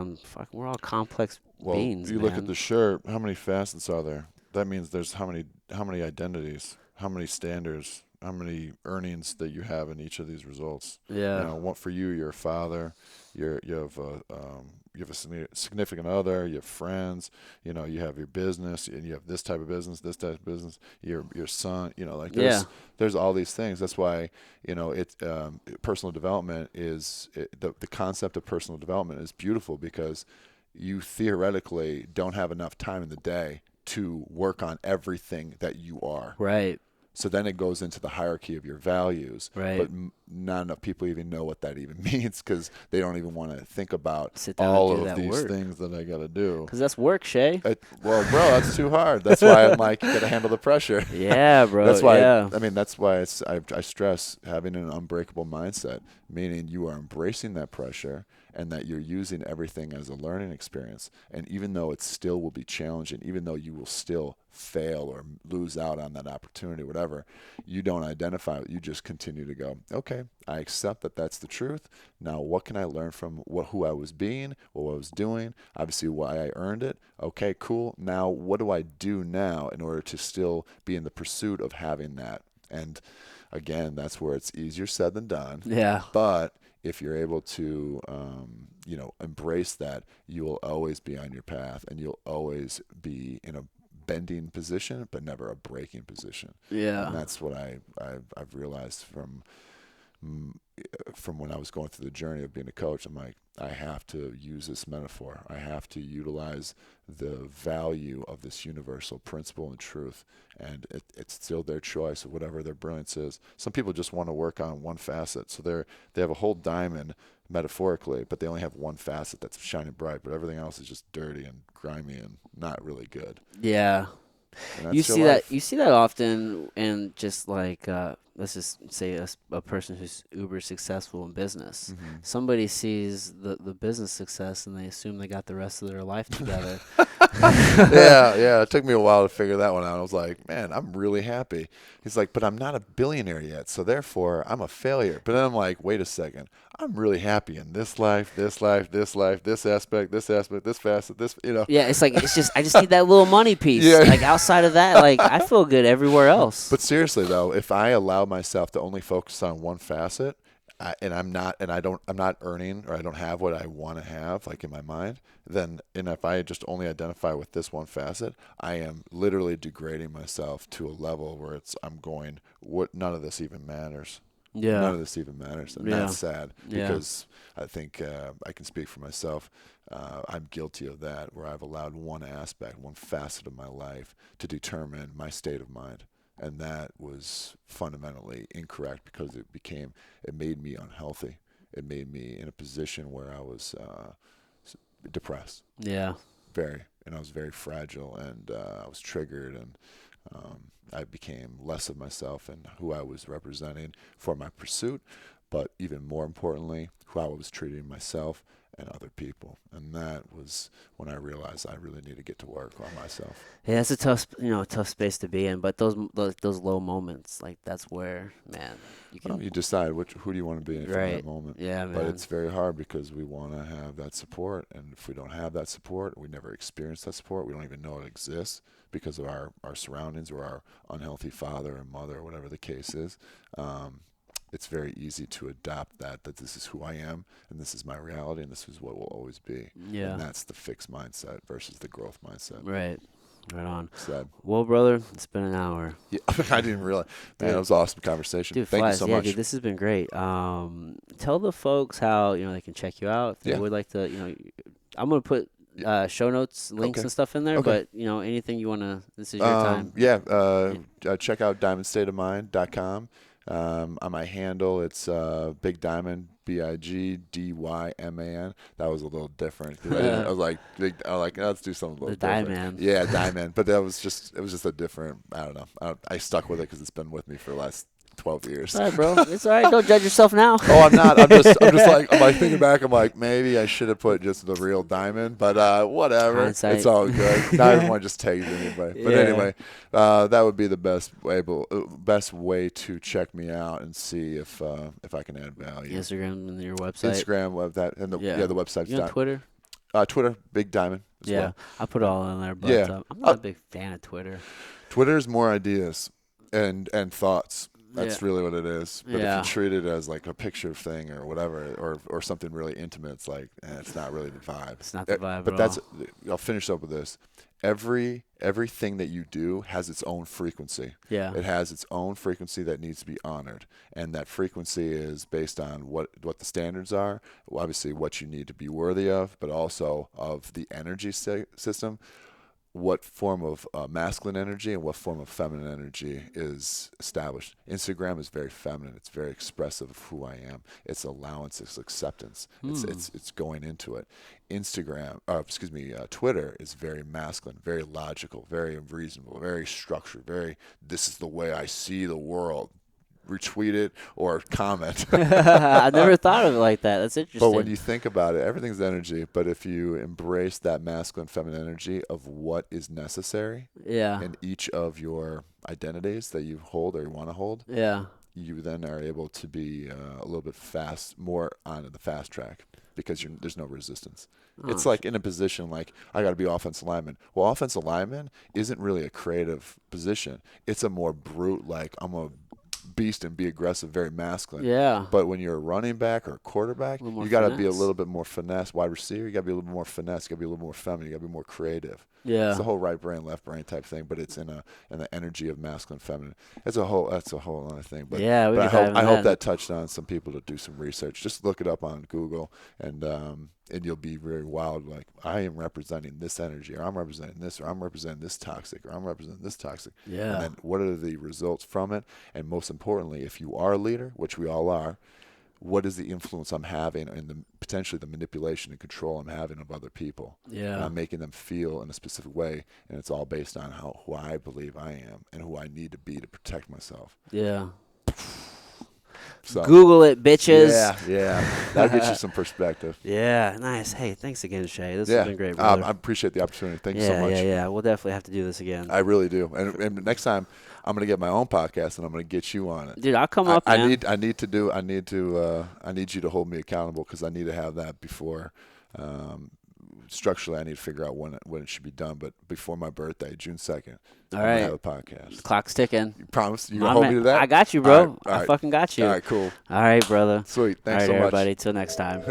we're all complex Well, beings, you look at man. the shirt. How many facets are there? That means there's how many identities, how many standards, how many earnings that you have in each of these results. Yeah. What for you? You're a father. You have a significant other. You have friends. You have your business, and you have this type of business, this type of business. Your son. Like Yeah. there's all these things. That's why it's personal development the concept of personal development is beautiful, because you theoretically don't have enough time in the day to work on everything that you are. Right. So then it goes into the hierarchy of your values, but Right. not enough people even know what that even means, because they don't even want to think about Sit down and all do of that these work. things that I got to do. Cause that's work, Shay. Well, bro, that's too hard. That's why I'm like, you got to handle the pressure. Yeah, bro. That's why, Yeah. that's why I stress having an unbreakable mindset, meaning you are embracing that pressure and that you're using everything as a learning experience. And even though it still will be challenging, even though you will still fail or lose out on that opportunity, whatever, you don't identify it. You just continue to go, okay, I accept that that's the truth. Now, what can I learn from who I was being, what I was doing, obviously why I earned it. Okay, cool. Now, what do I do now in order to still be in the pursuit of having that? And again, that's where it's easier said than done. Yeah. But if you're able to, embrace that, you will always be on your path, and you'll always be in a bending position, but never a breaking position. Yeah. And that's what I've realized from when I was going through the journey of being a coach. I'm like, I have to use this metaphor. I have to utilize the value of this universal principle and truth. And it's still their choice of whatever their brilliance is. Some people just want to work on one facet. So they have a whole diamond metaphorically, but they only have one facet that's shining bright, but everything else is just dirty and grimy and not really good. Yeah. And that's your life. You see that often in just like let's just say a person who's uber successful in business. Mm-hmm. Somebody sees the business success and they assume they got the rest of their life together. Yeah. It took me a while to figure that one out. I was like, man, I'm really happy. He's like, but I'm not a billionaire yet, so therefore I'm a failure. But then I'm like, wait a second. I'm really happy in this life, this life, this life, this aspect, this facet, this. Yeah, it's like I just need that little money piece. Yeah. Like outside of that, like I feel good everywhere else. But seriously though, if I allow myself to only focus on one facet, I'm not earning, or I don't have what I want to have, like in my mind, and if I just only identify with this one facet, I am literally degrading myself to a level where I'm going, none of this even matters. Yeah. None of this even matters. And Yeah. that's sad, Yeah. because I think I can speak for myself. I'm guilty of that, where I've allowed one aspect, one facet of my life to determine my state of mind. And that was fundamentally incorrect, because it made me unhealthy. It made me in a position where I was depressed. Yeah. I was very fragile, and I was triggered, and I became less of myself and who I was representing for my pursuit, but even more importantly, who I was treating myself and other people. And that was when I realized I really need to get to work on myself. Yeah, it's a tough space to be in. But those low moments, like that's where, man, you Well, can. you decide who do you want to be in from that Right. moment. Yeah, But man. it's very hard because we want to have that support, and if we don't have that support, we never experience that support. We don't even know it exists because of our surroundings or our unhealthy father or mother or whatever the case is. Um, it's very easy to adopt that this is who I am and this is my reality and this is what will always be. And Yeah. that's the fixed mindset versus the growth mindset. Right. Right on. Sad. Well, brother, it's been an hour. Yeah, I didn't realize. Man, that Dude, was an awesome conversation. dude, Thank you flies. so Yeah, dude, much. this has been great. Tell the folks how they can check you out if they Yeah. would like to. I'm gonna put Yeah. show notes, links, Okay. and stuff in there. Okay. But anything you wanna. This is your time. Yeah, check out diamondstateofmind.com. On my handle, it's Big Diamond, BIGDYMAN. That was a little different. 'Cause I was like, let's do something a The little Die different. Man. Yeah, Diamond. But it was just a different. I don't know. I stuck with it because it's been with me for the last 12 years. All right, bro. It's all right. Don't judge yourself now. Oh, I'm not. I'm like thinking back. I'm like, maybe I should have put just the real diamond, but whatever. Hindsight. It's all good. Not everyone just takes it anyway. But Yeah. anyway, that would be the best way to check me out and see if I can add value. Instagram and your website. Instagram, and the website's You on Twitter? Twitter, Big Diamond as Yeah, well. I put it all in there. But Yeah. I'm not a big fan of Twitter. Twitter's more ideas and thoughts. That's Yeah. really what it is. But Yeah. if you treat it as like a picture thing or whatever, or something really intimate, it's like it's not really the vibe. It's not the vibe But at that's. all. I'll finish up with this. Everything that you do has its own frequency. Yeah. It has its own frequency that needs to be honored, and that frequency is based on what the standards are. Obviously, what you need to be worthy of, but also of the energy system. What form of masculine energy and what form of feminine energy is established. Instagram is very feminine. It's very expressive of who I am. It's allowance. It's acceptance. It's going into it. Twitter is very masculine, very logical, very reasonable, very structured, this is the way I see the world. Retweet it or comment. I never thought of it like that. That's interesting. But when you think about it, everything's energy. But if you embrace that masculine, feminine energy of what is necessary yeah. in each of your identities that you hold or you want to hold, Yeah. you then are able to be a little bit more on the fast track because there's no resistance. It's like in a position like I got to be offensive lineman. Well, offensive lineman isn't really a creative position. It's a more brute, like I'm a beast and be aggressive, very masculine. Yeah. But when you're a running back or a quarterback, you got to be a little bit more finesse. Wide receiver, you got to be a little bit more finesse. You got to be a little more feminine. You got to be more creative. Yeah. It's the whole right brain, left brain type thing, but it's in the energy of masculine, feminine. That's a whole other thing. But yeah, we but could I hope that touched on some people to do some research. Just look it up on Google and you'll be very wild. Like I am representing this energy, or I'm representing this, or I'm representing this toxic, or I'm representing this toxic. Yeah. And then what are the results from it? And most importantly, if you are a leader, which we all are, what is the influence I'm having and potentially the manipulation and control I'm having of other people? Yeah. And I'm making them feel in a specific way, and it's all based on who I believe I am and who I need to be to protect myself. Yeah. So, Google it, bitches. Yeah. That'll get you some perspective. Yeah, nice. Hey, thanks again, Shae. This has been great, brother. I appreciate the opportunity. Thank you so much. Yeah. We'll definitely have to do this again. I really do. And next time, I'm gonna get my own podcast and I'm gonna get you on it. Dude, I'll come up, man. I need you to hold me accountable because I need to have that before. Structurally, I need to figure out when it should be done. But before my birthday, June 2nd, All I'm right. gonna have a podcast. Clock's ticking. You promise? You My gonna hold man, me to that? I got you, bro. All right. I fucking got you. All right, cool. All right, brother. Sweet. Thanks All right, so much. everybody. Till next time.